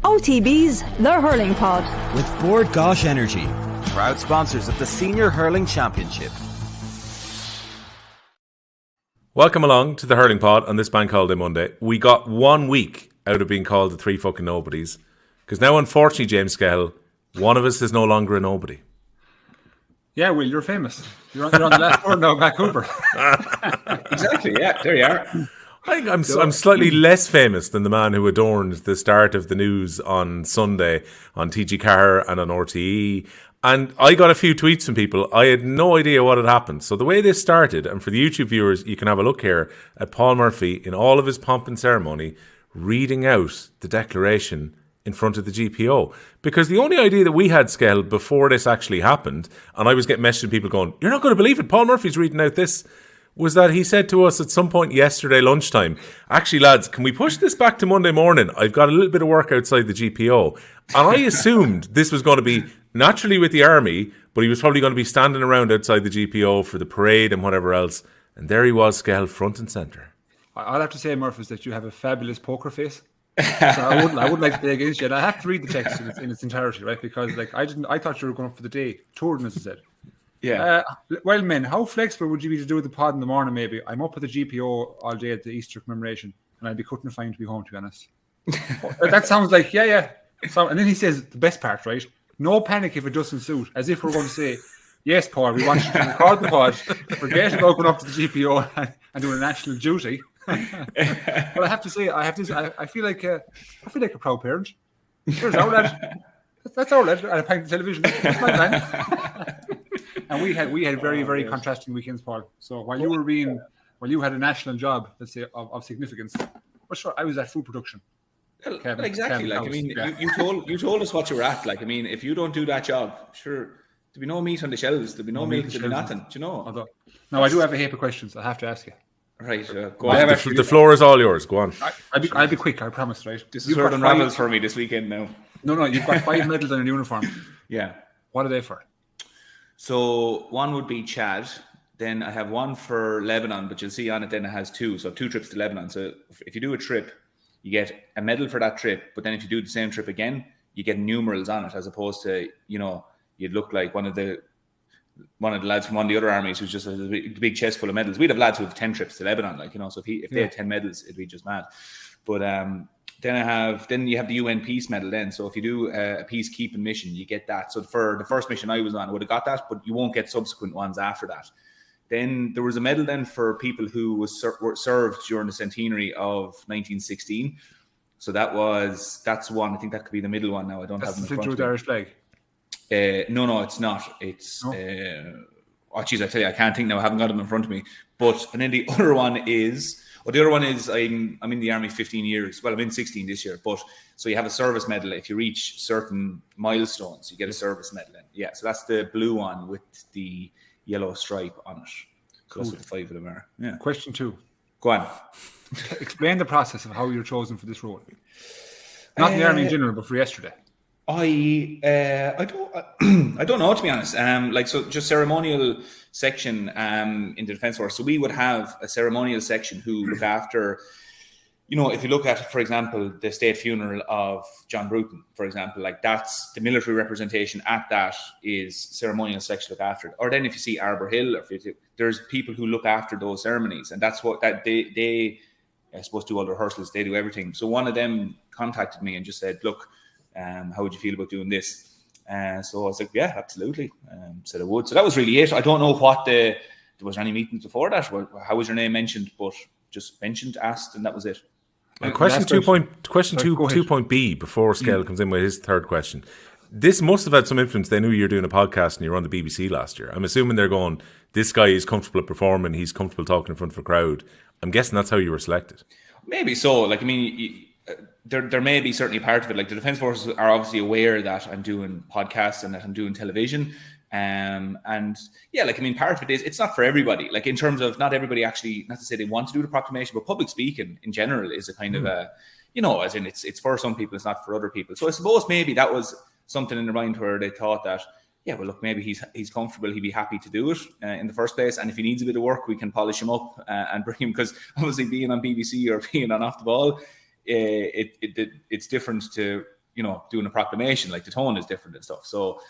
OTB's The Hurling Pod. With Board Gosh Energy, proud sponsors of the Senior Hurling Championship. Welcome along to the Hurling Pod on this Bank Holiday Monday. We got 1 week out of being called the three fucking nobodies. Because now, unfortunately, James Skehill, one of us is no longer a nobody. Yeah, Will, you're famous. You're on the last board now, Matt Cooper. Exactly, yeah, there you are. I think I'm slightly less famous than the man who adorned the start of the news on Sunday on TG Carr and on RTE. And I got a few tweets from people. I had no idea what had happened. So the way this started, and for the YouTube viewers, you can have a look here at Paul Murphy in all of his pomp and ceremony, reading out the declaration in front of the GPO. Because the only idea that we had, Skehill, before this actually happened, and I was getting messages from people going, "You're not going to believe it, Paul Murphy's reading out this," was that he said to us at some point yesterday lunchtime, "Actually, lads, can we push this back to Monday morning? I've got a little bit of work outside the GPO." And I assumed this was going to be naturally with the army, but he was probably going to be standing around outside the GPO for the parade and whatever else. And there he was, Skehill, front and centre. I'll have to say, Murph, is that you have a fabulous poker face. So I wouldn't like to play against you. And I have to read the text in its entirety, right? Because I thought you were going up for the day, touring, as I said. Yeah. Well, men, how flexible would you be to do the pod in the morning? Maybe I'm up at the GPO all day at the Easter commemoration, and I'd be cutting a fine to be home. To be honest, that sounds like yeah. So, and then he says the best part, right? No panic if it doesn't suit, as if we're going to say, "Yes, Paul, we want you to record the pod. Forget about going up to the GPO and doing a national duty." But I have to say, I feel like a proud parent. There's our lad. That's our lad at a pint of television. That's my man. And we had very, very contrasting weekends, Paul. So while you had a national job, let's say of significance, well, sure, I was at food production. Well, exactly. Like, I mean, you told us what you were at. Like, I mean, if you don't do that job, sure, there'd be no meat on the shelves. There'd be no milk. There'd be nothing. Do you know? Now, I do have a heap of questions. I have to ask you. Right. Go on. The floor is all yours. Go on. I'll be quick. I promise. Right. This is sort of unravels for me this weekend now. No. You've got 5 medals on your uniform. Yeah. What are they for? So one would be Chad. Then I have one for Lebanon, but you'll see on it then it has 2. So 2 trips to Lebanon. So if you do a trip, you get a medal for that trip. But then if you do the same trip again, you get numerals on it, as opposed to, you'd look like one of the lads from one of the other armies who's just a big chest full of medals. We'd have lads who have 10 trips to Lebanon, so if they had 10 medals, it'd be just mad. But then you have the UN Peace Medal then. So if you do a peacekeeping mission, you get that. So for the first mission I was on, I would have got that, but you won't get subsequent ones after that. Then there was a medal then for people who were served during the centenary of 1916. So that's one. I think that could be the middle one now. I don't have them in front of me. That's the Irish flag. No, it's not. It's I tell you, I can't think now. I haven't got them in front of me. And then the other one is I'm in the army 15 years. Well, I'm in 16 this year. But so you have a service medal. If you reach certain milestones, you get a service medal. Yeah, so that's the blue one with the yellow stripe on it. So that's what the 5 of them are. Yeah. Question 2. Go on. Explain the process of how you're chosen for this role. Not in the army in general, but for yesterday. I don't know, to be honest. Just ceremonial section in the Defence Force. So we would have a ceremonial section who look after, if you look at, for example, the state funeral of John Bruton, for example, like that's the military representation at that is ceremonial section look after it. Or then if you see Arbor Hill, there's people who look after those ceremonies, and that's what that they I suppose do all the rehearsals, they do everything. So one of them contacted me and just said, "Look, how would you feel about doing this?" So I was like, "Yeah, absolutely." Said I would. So that was really it. I don't know what there was any meetings before that. How was your name mentioned? But just mentioned, asked, and that was it. Question 2.B before Skehill comes in with his third question. This must have had some influence. They knew you were doing a podcast and you were on the BBC last year. I'm assuming they're going, this guy is comfortable at performing. He's comfortable talking in front of a crowd. I'm guessing that's how you were selected. Maybe so. There may be certainly part of it. Like the Defence Forces are obviously aware that I'm doing podcasts and that I'm doing television. Part of it is it's not for everybody. Like in terms of not everybody actually, not to say they want to do the proclamation, but public speaking in general is a kind of a, as in it's for some people, it's not for other people. So I suppose maybe that was something in their mind where they thought that, maybe he's comfortable, he'd be happy to do it in the first place. And if he needs a bit of work, we can polish him up and bring him, because obviously being on BBC or being on Off the Ball, it's different to, doing a proclamation, like the tone is different and stuff. So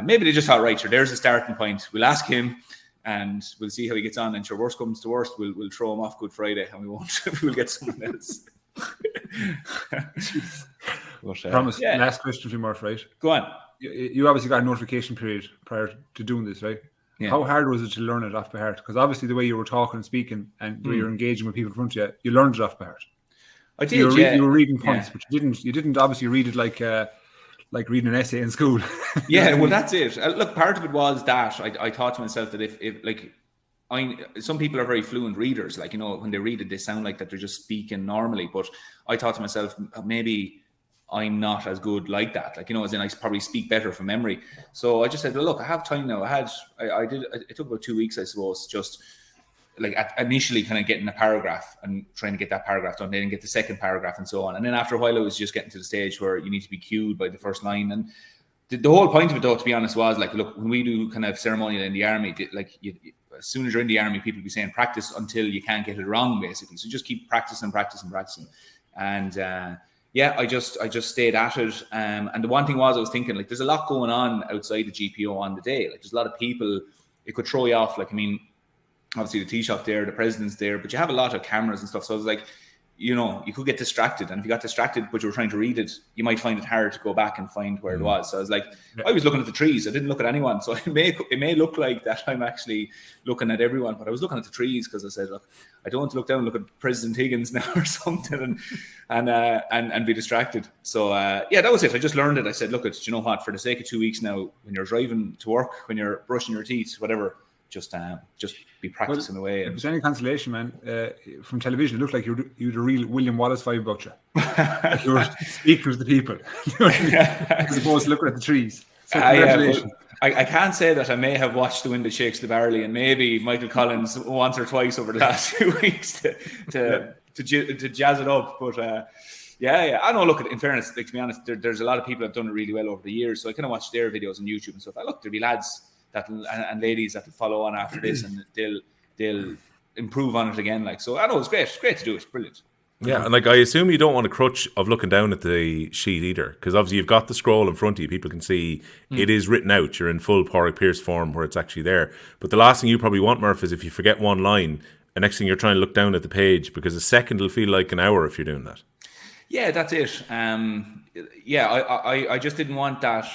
maybe they just thought, right, sure, there's a starting point. We'll ask him and we'll see how he gets on. And sure, worst comes to worst, we'll throw him off Good Friday and we won't. We'll get someone else. Promise. Yeah. Last question for you, Murph, right? Go on. You obviously got a notification period prior to doing this, right? Yeah. How hard was it to learn it off by heart? Because obviously the way you were talking and speaking and the way you're engaging with people in front of you, you learned it off by heart. I did. You were reading points, but you didn't obviously read it like reading an essay in school. Yeah, well, that's it. Look, part of it was that I thought to myself that if some people are very fluent readers, like, when they read it, they sound like that they're just speaking normally. But I thought to myself, maybe I'm not as good like that. Like, as in I probably speak better from memory. So I just said, well, look, I have time now. It took about 2 weeks, I suppose, just like initially kind of getting a paragraph and trying to get that paragraph done, then get the second paragraph and so on. And then after a while, I was just getting to the stage where you need to be cued by the first line. And the whole point of it, though, to be honest, was like, look, when we do kind of ceremonial in the army, like as soon as you're in the army, people be saying practice until you can't get it wrong, basically. So just keep practicing. And I just stayed at it. And the one thing was, I was thinking, like, there's a lot going on outside the GPO on the day. Like, there's a lot of people. It could throw you off. Like, I mean, obviously the Taoiseach there, the president's there, but you have a lot of cameras and stuff. So I was like, you could get distracted. And if you got distracted, but you were trying to read it, you might find it hard to go back and find where it was. So I was like, I was looking at the trees. I didn't look at anyone. So it may look like that I'm actually looking at everyone, but I was looking at the trees because I said, look, I don't want to look down and look at President Higgins now or something and be distracted. So that was it. I just learned it. I said, look, do you know what? For the sake of 2 weeks now, when you're driving to work, when you're brushing your teeth, whatever, just be practicing away. If there's any consolation, man, from television, it looked like you had a real William Wallace vibe about you. Like you were speaking to the people, as opposed to looking at the trees. So congratulations. I can't say that I may have watched The Wind That Shakes the Barley and maybe Michael Collins once or twice over the last 2 weeks to jazz it up. But I know. Look, in fairness, like, to be honest, there's a lot of people that have done it really well over the years. So I kind of watch their videos on YouTube and stuff. Look, there'll be lads and ladies that will follow on after this, and they'll improve on it again. Like, so I know it's great to do it. Brilliant. Yeah, and like, I assume you don't want a crutch of looking down at the sheet either, because obviously you've got the scroll in front of you. People can see it is written out. You're in full Pádraig Pearse form where it's actually there. But the last thing you probably want, Murph, is if you forget one line, the next thing you're trying to look down at the page, because a second will feel like an hour if you're doing that. Yeah, that's it. I just didn't want that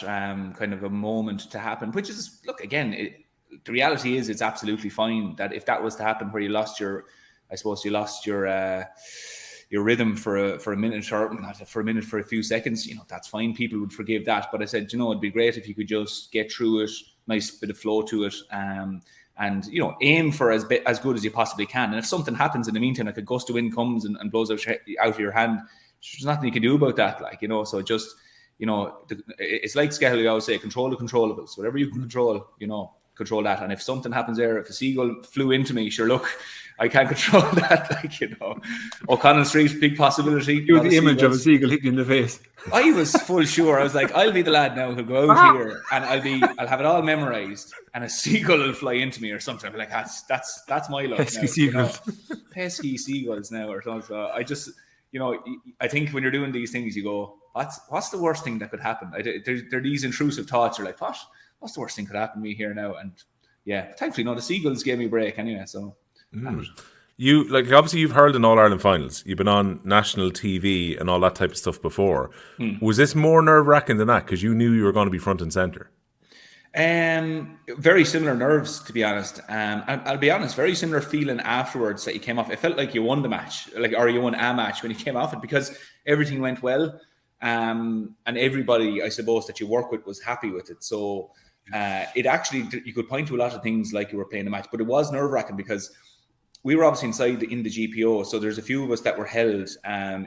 kind of a moment to happen, which is, look, again, the reality is it's absolutely fine that if that was to happen where you lost your rhythm for a minute, or not for a minute, for a few seconds, that's fine. People would forgive that. But I said, it'd be great if you could just get through it, nice bit of flow to it, and aim for as good as you possibly can. And if something happens in the meantime, like a gust of wind comes and blows out of your hand, there's nothing you can do about that. Like, so just, it's like Skehill, you always say, control the controllables. Whatever you can control, control that. And if something happens there, if a seagull flew into me, sure, look, I can't control that. Like, O'Connell Street, big possibility. You have the image of a seagull hitting you in the face. I was full sure. I was like, I'll be the lad now who'll go out here and I'll have it all memorized, and a seagull will fly into me or something. I'll be like, that's my luck. Pesky seagulls. Pesky seagulls now or something. So I just, I think when you're doing these things, you go, what's the worst thing that could happen? There are these intrusive thoughts. You're like, what's the worst thing could happen to me here now? And yeah, thankfully, the seagulls gave me a break anyway. So. You, like, obviously you've hurled in All-Ireland finals. You've been on national TV and all that type of stuff before. Was this more nerve-wracking than that because you knew you were going to be front and centre? Very similar nerves, to be honest. And I'll be honest, very similar feeling afterwards that you came off. It felt like you won the match, or you won a match when you came off it, because everything went well. And everybody, I suppose, that you work with was happy with it. So it actually, you could point to a lot of things like you were playing a match, but it was nerve-wracking because we were obviously inside in the GPO. So there's a few of us that were held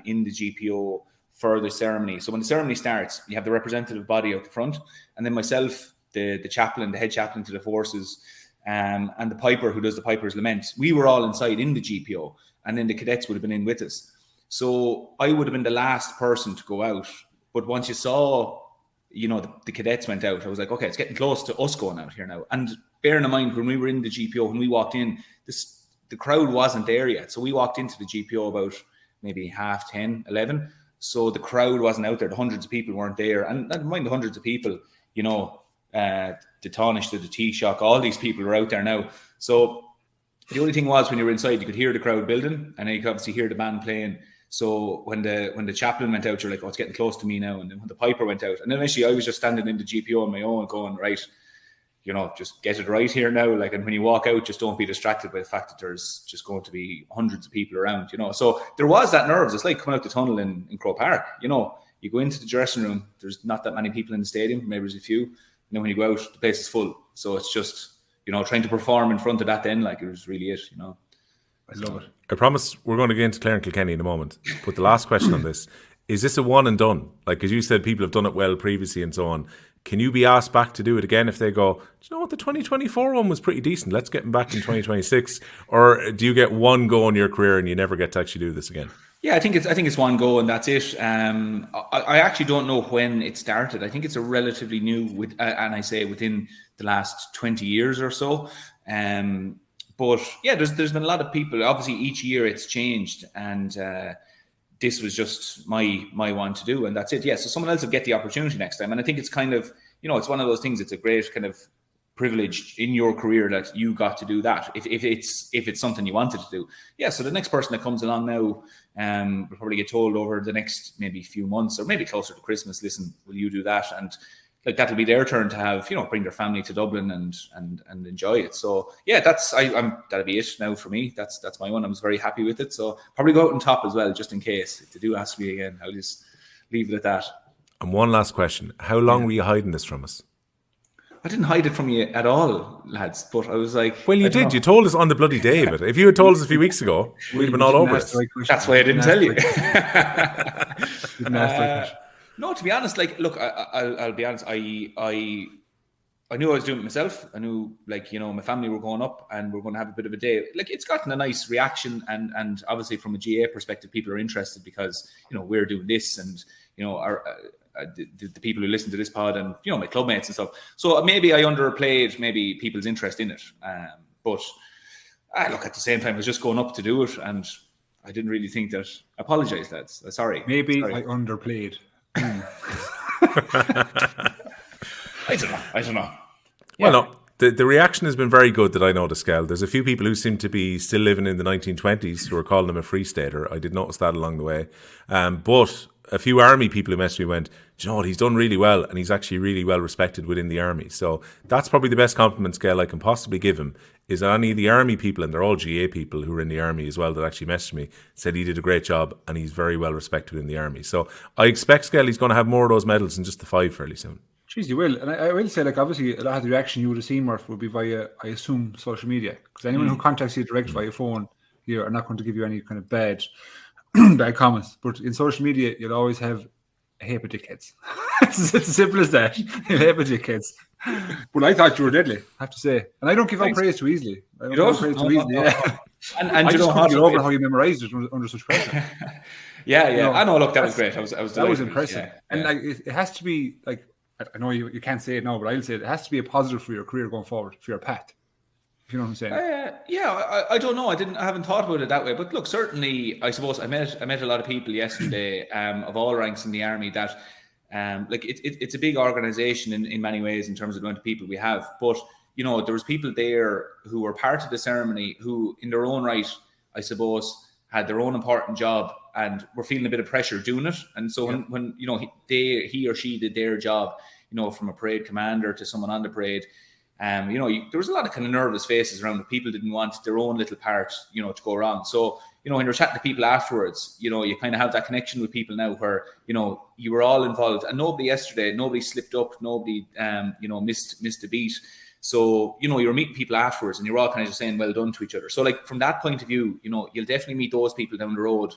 in the GPO for the ceremony. So when the ceremony starts, you have the representative body out the front, and then myself, the chaplain, the head chaplain to the forces, and the piper who does the Piper's Lament. We were all inside in the GPO, and then the cadets would have been in with us. So I would have been the last person to go out. But once you saw, the cadets went out, I was like, okay, it's getting close to us going out here now. And bearing in mind, when we were in the GPO, when we walked in, the crowd wasn't there yet. So we walked into the GPO about maybe 10:30, 11. So the crowd wasn't out there. The hundreds of people weren't there. And never mind the hundreds of people, the Taoiseach, the Taoiseach, all these people are out there now. So the only thing was, when you were inside, you could hear the crowd building, and then you could obviously hear the band playing. So when the chaplain went out, you're like, oh, it's getting close to me now. And then when the piper went out, and then actually I was just standing in the GPO on my own going, right, just get it right here now. Like, and when you walk out, just don't be distracted by the fact that there's just going to be hundreds of people around, So there was that nerves. It's like coming out the tunnel in Croke Park, You go into the dressing room, there's not that many people in the stadium, maybe there's a few. And then when you go out, the place is full. So it's just, trying to perform in front of that then, like, it was really it, I love it. I promise we're going to get into Clare and Kilkenny in a moment. But the last question on this, is this a one and done? Like, as you said, people have done it well previously and so on. Can you be asked back to do it again if they go, do you know what, the 2024 one was pretty decent, let's get them back in 2026? Or do you get one go in your career and you never get to actually do this again? Yeah, I think it's one go and that's it. I actually don't know when it started. I think it's a relatively new, and I say within the last 20 years or so. But yeah, there's been a lot of people. Obviously, each year it's changed, and this was just my one to do, and that's it. Yeah, so someone else will get the opportunity next time, and I think it's kind of, it's one of those things. It's a great kind of privilege in your career that you got to do that. If it's something you wanted to do, yeah. So the next person that comes along now, will probably get told over the next maybe few months or maybe closer to Christmas. Listen, will you do that? And like that'll be their turn to have, bring their family to Dublin and enjoy it. So yeah, that'll be it now for me. That's my one. I was very happy with it. So probably go out on top as well, just in case if they do ask me again. I'll just leave it at that. And one last question: how long were you hiding this from us? I didn't hide it from you at all, lads. But I was like, well, you did. You told us on the bloody day. But if you had told us a few weeks ago, we'd have been all over it. That's why I didn't tell you. No, to be honest, like, look, I'll be honest. I knew I was doing it myself. I knew, like, my family were going up and we're going to have a bit of a day. Like, it's gotten a nice reaction, and obviously from a GA perspective, people are interested because we're doing this, and our the people who listen to this pod, and my clubmates and stuff. So maybe I underplayed maybe people's interest in it. But look, at the same time, I was just going up to do it, and I didn't really think that. I apologise, lads. Sorry. Maybe Sorry. I underplayed. I don't know. Well, no, the reaction has been very good that I noticed, Skehill. There's a few people who seem to be still living in the 1920s who are calling him a free stater. I did notice that along the way. But a few army people who messaged me went, do you know what, he's done really well, and he's actually really well respected within the army. So that's probably the best compliment, Skehill, I can possibly give him, is that any of the army people, and they're all GA people who are in the army as well that actually messaged me, said he did a great job and he's very well respected within the army. So I expect, Skehill, he's going to have more of those medals than just the 5 fairly soon. Jeez, you will. And I will say, like, obviously a lot of the reaction you would have seen, Murph, would be via, I assume, social media. Because anyone who contacts you direct via phone here are not going to give you any kind of bad comments. But in social media, you'll always have I hate dickheads. It's as simple as that. I hate dickheads. But I thought you were deadly, I have to say. And I don't give out praise too easily. I don't give out praise too easily. Yeah. And I just can't get over how you memorised it under such pressure. Yeah. I know. Look, that was great. I was that was impressive. Yeah. And like it has to be like, I know you can't say it now, but I'll say it has to be a positive for your career going forward, for your path. If you know what I'm saying? I don't know. I haven't thought about it that way. But look, certainly, I suppose I met a lot of people yesterday of all ranks in the army that, like, it's a big organisation in many ways in terms of the amount of people we have. But there was people there who were part of the ceremony who, in their own right, I suppose, had their own important job and were feeling a bit of pressure doing it. And so when he or she did their job, from a parade commander to someone on the parade. There was a lot of kind of nervous faces around that people didn't want their own little part, to go wrong. So, when you're chatting to people afterwards, you kind of have that connection with people now where, you were all involved and nobody slipped up, nobody, missed a beat. So, you were meeting people afterwards and you're all kind of just saying well done to each other. So like from that point of view, you'll definitely meet those people down the road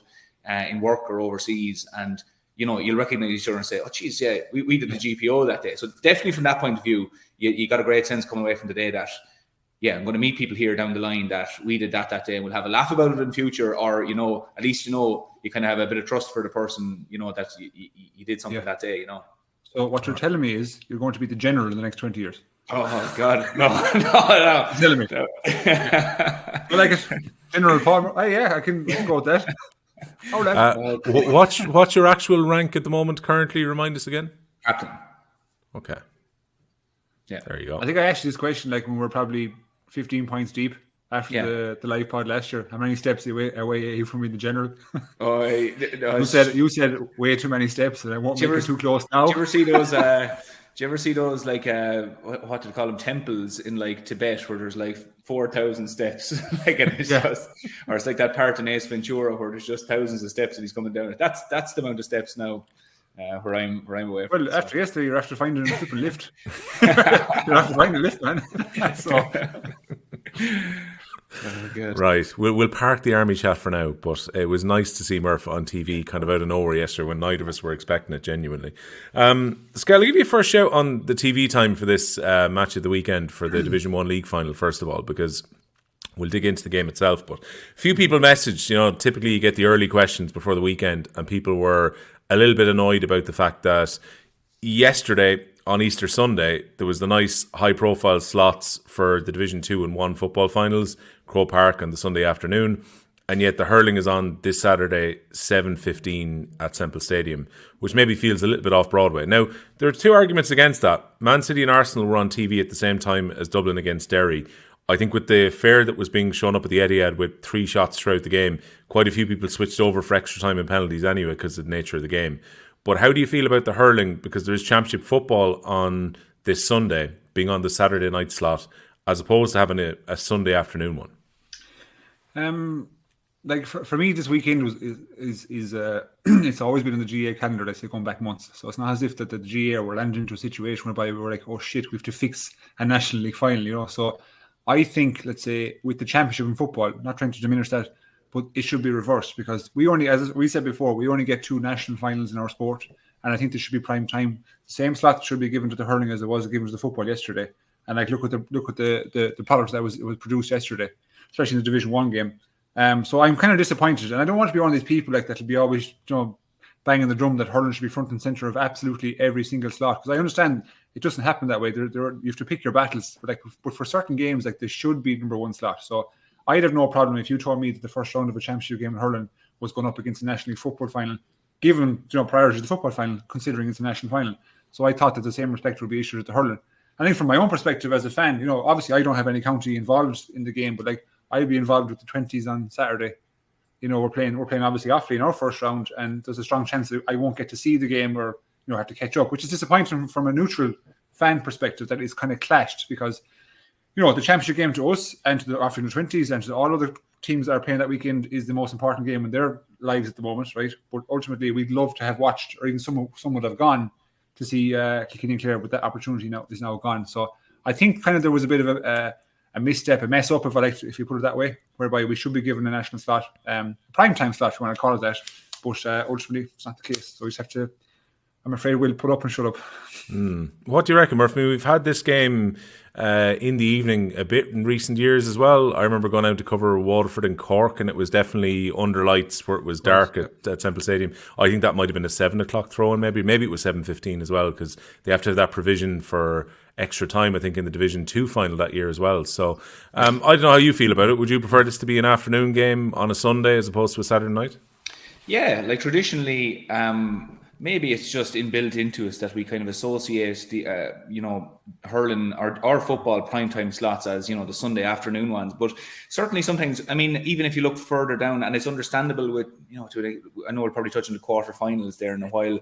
in work or overseas, and, you'll recognize each other and say, oh, geez, yeah, we did the GPO that day. So definitely from that point of view, you got a great sense coming away from the day that, yeah, I'm going to meet people here down the line that we did that day, and we'll have a laugh about it in the future, or, at least, you kind of have a bit of trust for the person, that you did something that day, So what you're telling me is you're going to be the general in the next 20 years. Oh, God. No. You're telling me. No. Well, like it, General Palmer. Oh, yeah, I can go with that. What's your actual rank at the moment currently? Remind us again. Captain. Okay. Yeah. There you go. I think I asked you this question like when we were probably 15 points deep after the live pod last year. How many steps away are you from me in the general? You said way too many steps, and I won't make it too close now. Do you ever see those? Do you ever see those like what do they call them, temples in like Tibet where there's like 4,000 steps, like, and it's just, or it's like that part in Ace Ventura where there's just thousands of steps and he's coming down it. That's the amount of steps now. Where I'm away from. Well, after yesterday, you're after finding a flipping lift. You're after finding a lift, man. So. Good. Right, we'll park the army chat for now, but it was nice to see Murph on TV kind of out of nowhere yesterday when neither of us were expecting it, genuinely. Skehill, I'll give you a first shout on the TV time for this match of the weekend for the Division 1 League final, first of all, because we'll dig into the game itself. But a few people messaged, typically you get the early questions before the weekend, and people were a little bit annoyed about the fact that yesterday on Easter Sunday there was the nice high-profile slots for the Division 2 and 1 football finals, Croke Park on the Sunday afternoon, and yet the hurling is on this Saturday 7:15 at Semple Stadium, which maybe feels a little bit off Broadway. Now, there are two arguments against that. Man City and Arsenal were on TV at the same time as Dublin against Derry. I think with the fare that was being shown up at the Etihad with 3 shots throughout the game, quite a few people switched over for extra time and penalties anyway because of the nature of the game. But how do you feel about the hurling? Because there is Championship football on this Sunday, being on the Saturday night slot, as opposed to having a Sunday afternoon one. Like for me, this weekend is it's always been in the GA calendar. Let's say going back months, so it's not as if that the GA were landing into a situation whereby we were like, oh shit, we have to fix a National League final, So I think, let's say, with the championship in football, not trying to diminish that, but it should be reversed because we only, as we said before, we only get 2 national finals in our sport, and I think this should be prime time. The same slot should be given to the hurling as it was given to the football yesterday. And like look at the product that was produced yesterday, especially in the Division 1 game. So I'm kind of disappointed, and I don't want to be one of these people like that'll be always banging the drum that hurling should be front and center of absolutely every single slot, because I understand it doesn't happen that way. You have to pick your battles, but for certain games, like, they should be number 1 slot. So I'd have no problem if you told me that the first round of a championship game in hurling was going up against a National League football final, given priority to the football final, considering it's a national final. So I thought that the same respect would be issued at the hurling. I think from my own perspective as a fan, obviously I don't have any county involved in the game, but like I'd be involved with the 20s on Saturday. We're playing obviously Offaly in our first round, and there's a strong chance that I won't get to see the game or have to catch up, which is disappointing from a neutral fan perspective that it's kind of clashed, because the championship game to us and to the Offaly 20s and to all other teams that are playing that weekend is the most important game in their lives at the moment, right? But ultimately we'd love to have watched, or even some would have gone to see Kilkenny and Clare, but that opportunity is now gone. So I think kind of there was a bit of a misstep, a mess up, if you put it that way, whereby we should be given a national slot, prime time slot if you want to call it that, but ultimately it's not the case. So we just have to, I'm afraid we'll put up and shut up. What do you reckon, Murph? I mean, we've had this game in the evening a bit in recent years as well. I remember going out to cover Waterford and Cork, and it was definitely under lights where it was dark at Semple Stadium. I think that might have been a 7 o'clock throw-in, maybe it was 7:15 as well, because they have to have that provision for extra time, I think, in the Division 2 final that year as well. So I don't know how you feel about it. Would you prefer this to be an afternoon game on a Sunday as opposed to a Saturday night? Yeah, like traditionally, maybe it's just inbuilt into us that we kind of associate the, hurling or football primetime slots as, the Sunday afternoon ones. But certainly sometimes, I mean, even if you look further down, and it's understandable with, I know we'll probably touch on the quarterfinals there in a while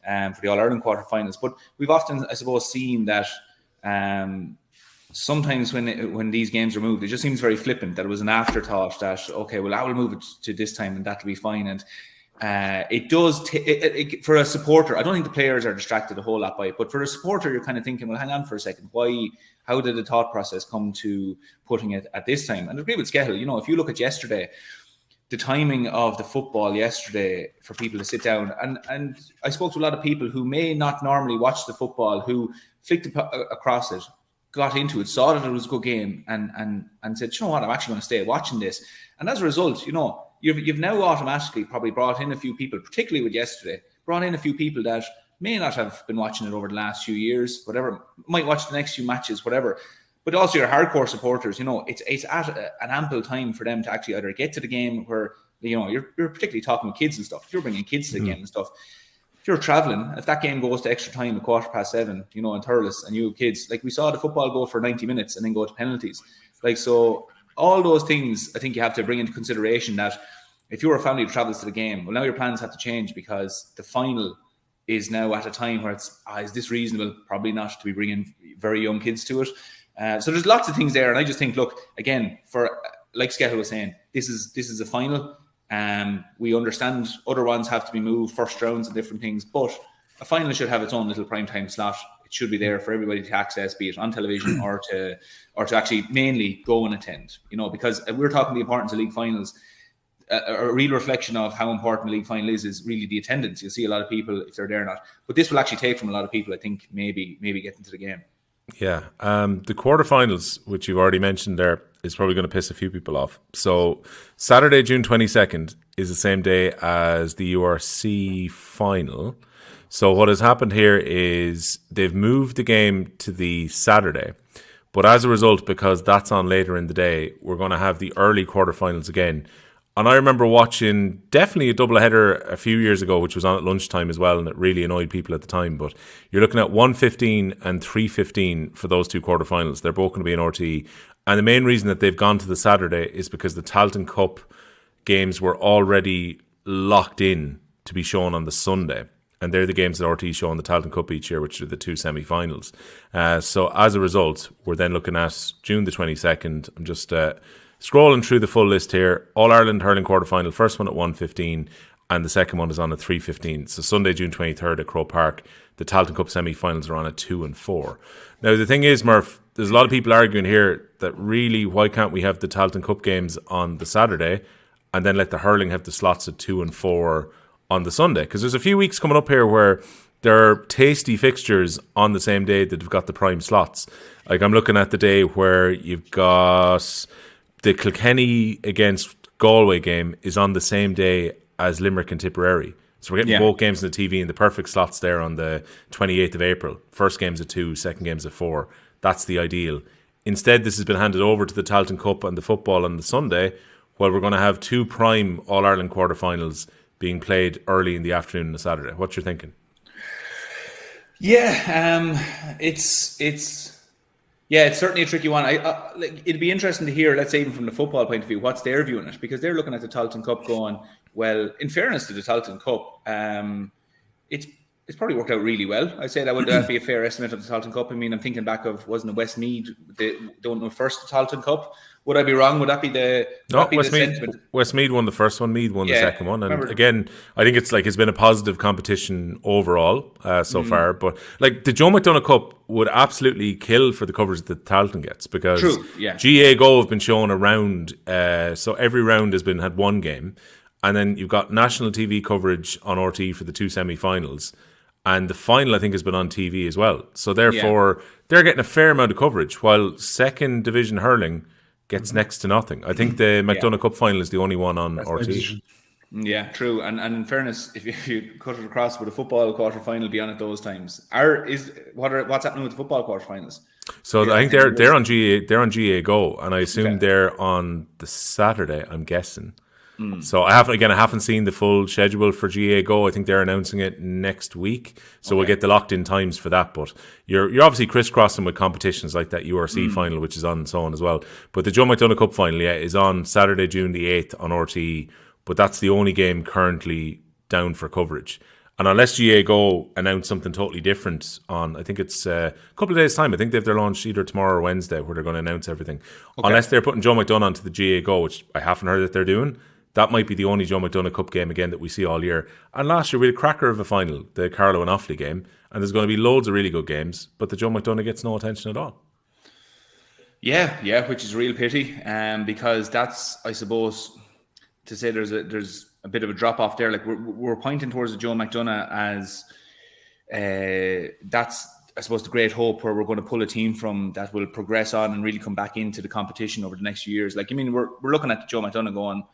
for the All-Ireland quarterfinals, but we've often, I suppose, seen that sometimes when these games are moved, it just seems very flippant that it was an afterthought that, okay, well, I will move it to this time and that'll be fine. And it does, for a supporter, I don't think the players are distracted a whole lot by it, but for a supporter, you're kind of thinking, well, hang on for a second. How did the thought process come to putting it at this time? And I agree with Skehill, if you look at yesterday, the timing of the football yesterday for people to sit down, and I spoke to a lot of people who may not normally watch the football, who flicked across it, got into it, saw that it was a good game, and said, you know what, I'm actually going to stay watching this. And as a result, you've now automatically probably brought in a few people, particularly with yesterday, brought in a few people that may not have been watching it over the last few years, whatever, might watch the next few matches, whatever. But also your hardcore supporters, it's at an ample time for them to actually either get to the game where you're particularly talking with kids and stuff. If you're bringing kids to the game and stuff, if you're traveling, if that game goes to extra time at 7:15, in Thurles, and you have kids, like we saw the football go for 90 minutes and then go to penalties. Like, so all those things, I think you have to bring into consideration that if you're a family that travels to the game, well, now your plans have to change because the final is now at a time where it's, is this reasonable? Probably not, to be bringing very young kids to it. So there's lots of things there. And I just think, look, again, like Skehill was saying, this is a final. We understand other ones have to be moved, first rounds and different things, but a final should have its own little primetime slot. It should be there for everybody to access, be it on television or to actually mainly go and attend, because we're talking the importance of league finals. A real reflection of how important the league final is really the attendance. You'll see a lot of people if they're there or not. But this will actually take from a lot of people, I think, maybe getting to the game. Yeah. The quarterfinals, which you've already mentioned there, is probably going to piss a few people off. So Saturday, June 22nd is the same day as the URC final. So what has happened here is they've moved the game to the Saturday. But as a result, because that's on later in the day, we're going to have the early quarterfinals again. And I remember watching definitely a doubleheader a few years ago, which was on at lunchtime as well, and it really annoyed people at the time. But you're looking at 1:15 and 3:15 for those two quarterfinals. They're both going to be in RTE. And the main reason that they've gone to the Saturday is because the Tailteann Cup games were already locked in to be shown on the Sunday. And they're the games that RTE show on the Tailteann Cup each year, which are the two semi-finals. So as a result, we're then looking at June the 22nd. I'm just scrolling through the full list here. All-Ireland hurling quarterfinal, first one at 1:15, and the second one is on at 3:15. So Sunday, June 23rd at Croke Park. The Tailteann Cup semi-finals are on at 2 and 4. Now, the thing is, Murph, there's a lot of people arguing here that really, why can't we have the Tailteann Cup games on the Saturday and then let the hurling have the slots at 2 and 4 on the Sunday? Because there's a few weeks coming up here where there are tasty fixtures on the same day that have got the prime slots. Like, I'm looking at the day where you've got the Kilkenny against Galway game is on the same day as Limerick and Tipperary. So we're getting both games on the TV in the perfect slots there on the 28th of April. First game's at 2, second game's at 4. That's the ideal. Instead, this has been handed over to the Tailteann Cup and the football on the Sunday, while we're going to have two prime All-Ireland quarterfinals being played early in the afternoon on the Saturday. What's your thinking? Yeah, it's certainly a tricky one. It'd be interesting to hear, let's say even from the football point of view, what's their view on it, because they're looking at the Tailteann Cup going, well, in fairness to the Tailteann Cup, it's probably worked out really well. I'd say that would be a fair estimate of the Tailteann Cup. I mean, I'm thinking back of, wasn't it Westmeath, they don't know first Tailteann Cup? Would I be wrong? Would that be the Westmeath won the first one, Meath won the second one. And again, I think it's been a positive competition overall so far. But like the Joe McDonagh Cup would absolutely kill for the coverage that Tailteann gets, because GA Go have been shown a round. So every round has had one game. And then you've got national TV coverage on RTE for the two semi-finals. And the final, I think, has been on TV as well. So therefore, they're getting a fair amount of coverage, while second division hurling gets next to nothing. I think the McDonagh Cup final is the only one on RTE. Yeah, true. And in fairness, if you cut it across with a football quarter-final be on at those times, what's happening with the football quarter-finals? So I think they're on GA. They're on GA Go, and I assume they're on the Saturday, I'm guessing. So I haven't seen the full schedule for GA Go. I think they're announcing it next week, so we'll get the locked-in times for that. But you're obviously crisscrossing with competitions like that URC final, which is on and so on as well. But the Joe McDonagh Cup final, is on Saturday, June the 8th on RTE. But that's the only game currently down for coverage. And unless GA Go announce something totally different on, I think it's a couple of days' time. I think they have their launch either tomorrow or Wednesday, where they're going to announce everything. Unless they're putting Joe McDonagh onto the GA Go, which I haven't heard that they're doing. That might be the only Joe McDonagh Cup game again that we see all year. And last year we had a cracker of a final, the Carlow and Offaly game, and there's going to be loads of really good games, but the Joe McDonagh gets no attention at all. Yeah, which is a real pity, because that's, I suppose, to say there's a bit of a drop off there. Like we're pointing towards the Joe McDonagh as that's, I suppose, the great hope where we're going to pull a team from that will progress on and really come back into the competition over the next few years. Like, I mean, we're looking at Joe McDonagh going,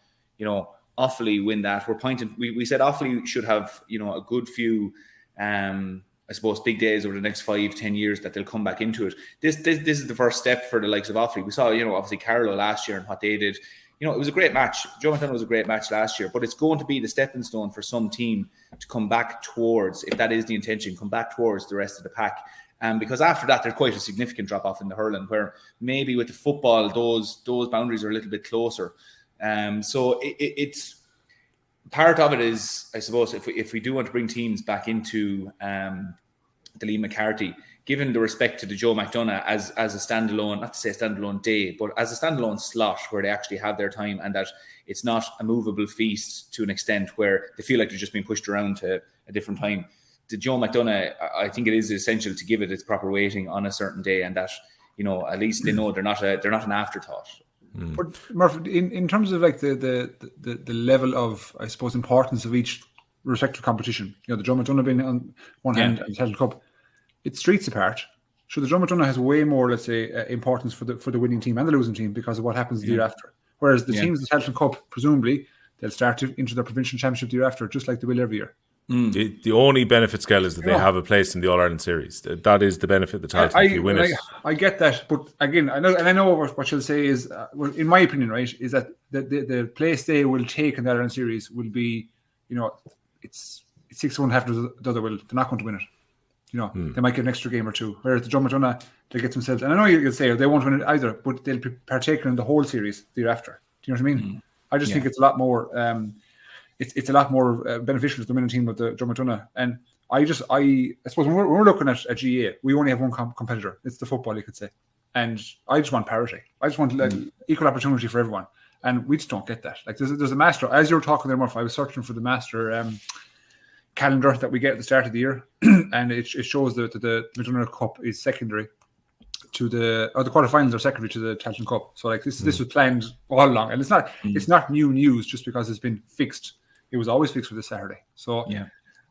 Offaly win that. We're pointing. We said Offaly should have, a good few, I suppose, big days over the next 5-10 years that they'll come back into it. This is the first step for the likes of Offaly. We saw, obviously Carlow last year and what they did. it was a great match. Joe McDonagh was a great match last year, but it's going to be the stepping stone for some team to come back towards, if that is the intention, come back towards the rest of the pack. Because after that, there's quite a significant drop off in the hurling, where maybe with the football, those boundaries are a little bit closer. So it's part of it is, I suppose, if we do want to bring teams back into the Lee McCarthy, given the respect to the Joe McDonagh as a standalone, not to say a standalone day, but as a standalone slot where they actually have their time, and that it's not a movable feast to an extent where they feel like they're just being pushed around to a different time. The Joe McDonagh, I think it is essential to give it its proper weighting on a certain day, and that, at least they know they're not an afterthought. But Murph, in terms of like the level of, I suppose, importance of each respective competition, the Joe McDonagh being on one hand and the Tailteann Cup, it's streets apart. So the Joe McDonagh has way more, let's say, importance for the winning team and the losing team because of what happens the year after. Whereas the teams of the Tailteann Cup, presumably, they'll start into their provincial championship the year after, just like they will every year. The only benefit, Skehill, is that they have a place in the All-Ireland series. That is the benefit the Tailteann if you win it. I get that, but again, I know what you'll say is, in my opinion, right, is that the place they will take in the All-Ireland series will be, it's 6-1 half the other will. They're not going to win it. They might get an extra game or two. Whereas the Joe McDonagh, they get themselves, and I know you'll say they won't win it either, but they'll be partaking in the whole series the year after. Do you know what I mean? I just think it's a lot more. It's a lot more beneficial to the winning team of the Joe McDonagh. And I suppose when we're looking at GA, we only have one competitor. It's the football, you could say. And I just want parity. I just want equal opportunity for everyone. And we just don't get that. Like there's a master. As you were talking there, Murph, I was searching for the master calendar that we get at the start of the year, and it shows that the McDonagh Cup is secondary to the quarterfinals are secondary to the Tailteann Cup. So like this was planned all along, and it's not new news just because it's been fixed. It was always fixed for this Saturday. So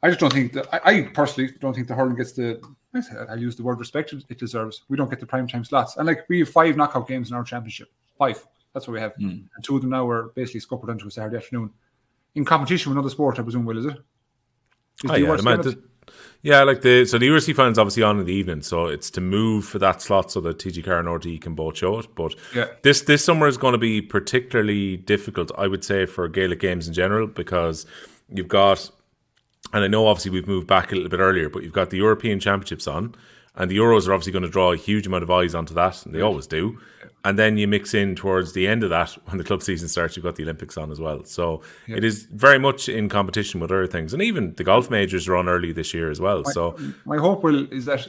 I just don't think that I personally don't think the hurling gets I'll use the word respect it deserves. We don't get the prime time slots, and like we have 5 knockout games in our championship. 5. That's what we have, and 2 of them now are basically scuppered into a Saturday afternoon. In competition with another sport, I presume, is it? The URC final's obviously on in the evening, so it's to move for that slot so that TG Carr and RTE can both show it. But this summer is going to be particularly difficult, I would say, for Gaelic games in general, because you've got, and I know obviously we've moved back a little bit earlier, but you've got the European Championships on, and the Euros are obviously going to draw a huge amount of eyes onto that, and they always do. And then you mix in towards the end of that, when the club season starts, you've got the Olympics on as well. So it is very much in competition with other things. And even the golf majors are on early this year as well. My hope is that,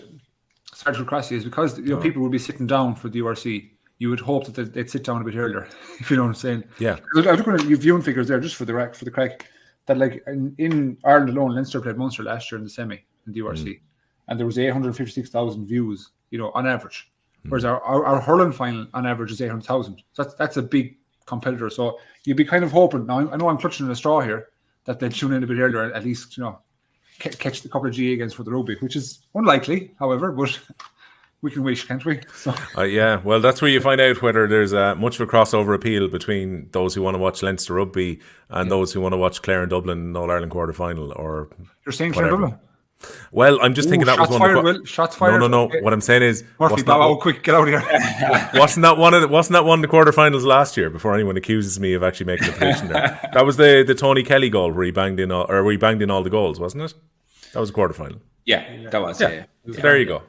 sorry to cross you, is because people will be sitting down for the URC, you would hope that they'd sit down a bit earlier, if you know what I'm saying. Yeah. I was looking at your viewing figures there, just for the crack, that like in Ireland alone, Leinster played Munster last year in the semi in the URC. And there was 856,000 views, on average. Whereas our hurling final on average is 800,000. So that's a big competitor. So you'd be kind of hoping, now I know I'm clutching at a straw here, that they'll tune in a bit earlier, at least, catch the couple of GA games for the rugby, which is unlikely, however, but we can wish, can't we? So. Well, that's where you find out whether there's much of a crossover appeal between those who want to watch Leinster rugby and those who want to watch Clare and Dublin in All-Ireland quarter-final. Or you're saying Clare and Dublin? Well, I'm just thinking that was one. Shots fired. No. What I'm saying is, Murphy, quick, get out of here. wasn't that one of the quarterfinals last year? Before anyone accuses me of actually making a prediction there, that was the Tony Kelly goal where he banged in all the goals, wasn't it? That was a quarterfinal. Yeah, that was. Yeah. There you go.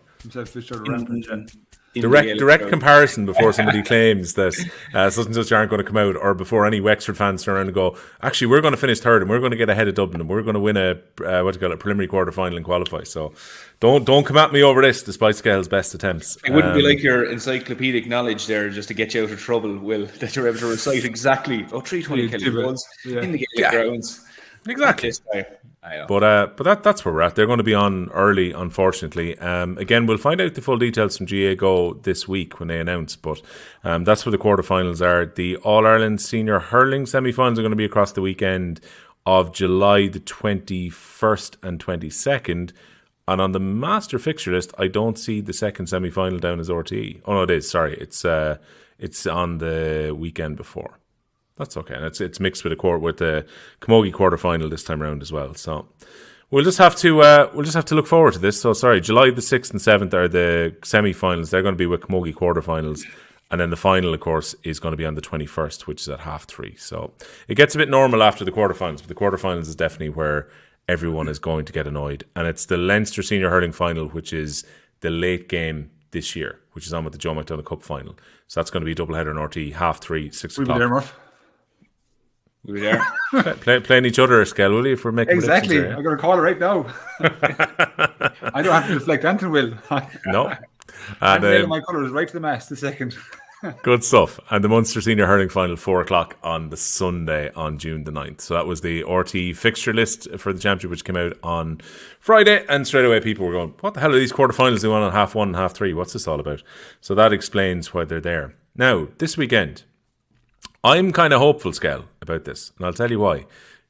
Direct comparison before somebody claims that such and such aren't going to come out, or before any Wexford fans turn around and go, actually, we're going to finish third and we're going to get ahead of Dublin and we're going to win a preliminary quarter final and qualify. So don't come at me over this, despite Skehill's best attempts. It wouldn't be like your encyclopedic knowledge there just to get you out of trouble, Will, that you're able to recite exactly 320 Kelly goals in the Gaelic grounds. Exactly. But that's where we're at. They're going to be on early, unfortunately. Again, we'll find out the full details from GA Go this week when they announce. But that's where the quarterfinals are. The All-Ireland Senior Hurling semi-finals are going to be across the weekend of July the 21st and 22nd. And on the master fixture list, I don't see the second semi-final down as RTE. Oh, no, it is. Sorry. It's on the weekend before. That's okay. And it's mixed with the Camogie quarterfinal this time around as well. So we'll just have to look forward to this. So sorry, July the 6th and 7th are the semi-finals. They're going to be with Camogie quarterfinals, And then the final, of course, is going to be on the 21st, which is at 3:30. So it gets a bit normal after the quarterfinals, but the quarterfinals is definitely where everyone is going to get annoyed. And it's the Leinster Senior Hurling Final, which is the late game this year, which is on with the Joe McDonagh Cup Final. So that's going to be a doubleheader in RT, 3:30, 6 o'clock. We'll be there, Murph. We'll be there. Playing each other, Skehill, will you? If we're making Exactly. predictions I'm going to call it right now. I don't have to reflect. Anton will. No. I'm And my colours right to the mast the second. good stuff. And the Munster Senior Hurling Final, 4 o'clock on the Sunday on June the 9th. So that was the RT fixture list for the championship, which came out on Friday. And straight away, people were going, what the hell are these quarterfinals they won on 1:30 and 3:30? What's this all about? So that explains why they're there. Now, this weekend, I'm kind of hopeful, Skehill, about this. And I'll tell you why.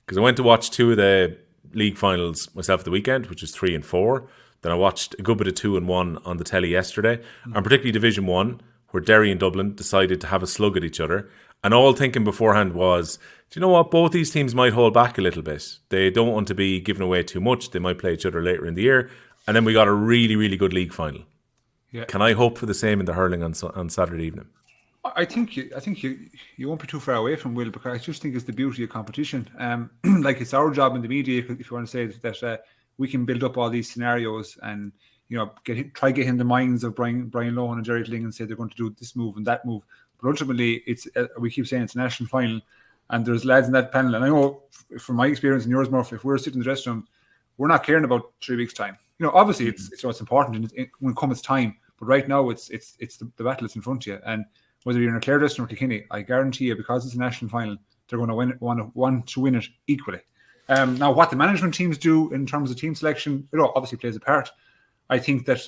Because I went to watch 2 of the league finals myself at the weekend, which is 3 and 4. Then I watched a good bit of 2 and 1 on the telly yesterday. And particularly Division 1, where Derry and Dublin decided to have a slug at each other. And all thinking beforehand was, do you know what? Both these teams might hold back a little bit. They don't want to be giving away too much. They might play each other later in the year. And then we got a really, really good league final. Yeah. Can I hope for the same in the hurling on Saturday evening? I think you won't be too far away from Will, because I just think it's the beauty of competition. Like, it's our job in the media, if you want to say that we can build up all these scenarios and, you know, try get in the minds of Brian Lohan and Jerry Kling and say they're going to do this move and that move. But ultimately, it's we keep saying it's a national final, and there's lads in that panel. And I know from my experience and yours, Murph, if we're sitting in the dressing room, we're not caring about 3 weeks' time. You know, obviously it's important when it comes time. But right now, it's the battle that's in front of you. And whether you're in a Clare dressing room or Kilkenny, I guarantee you, because it's a national final, they're going to want to win it equally. Now, what the management teams do in terms of team selection, you know, obviously plays a part. I think that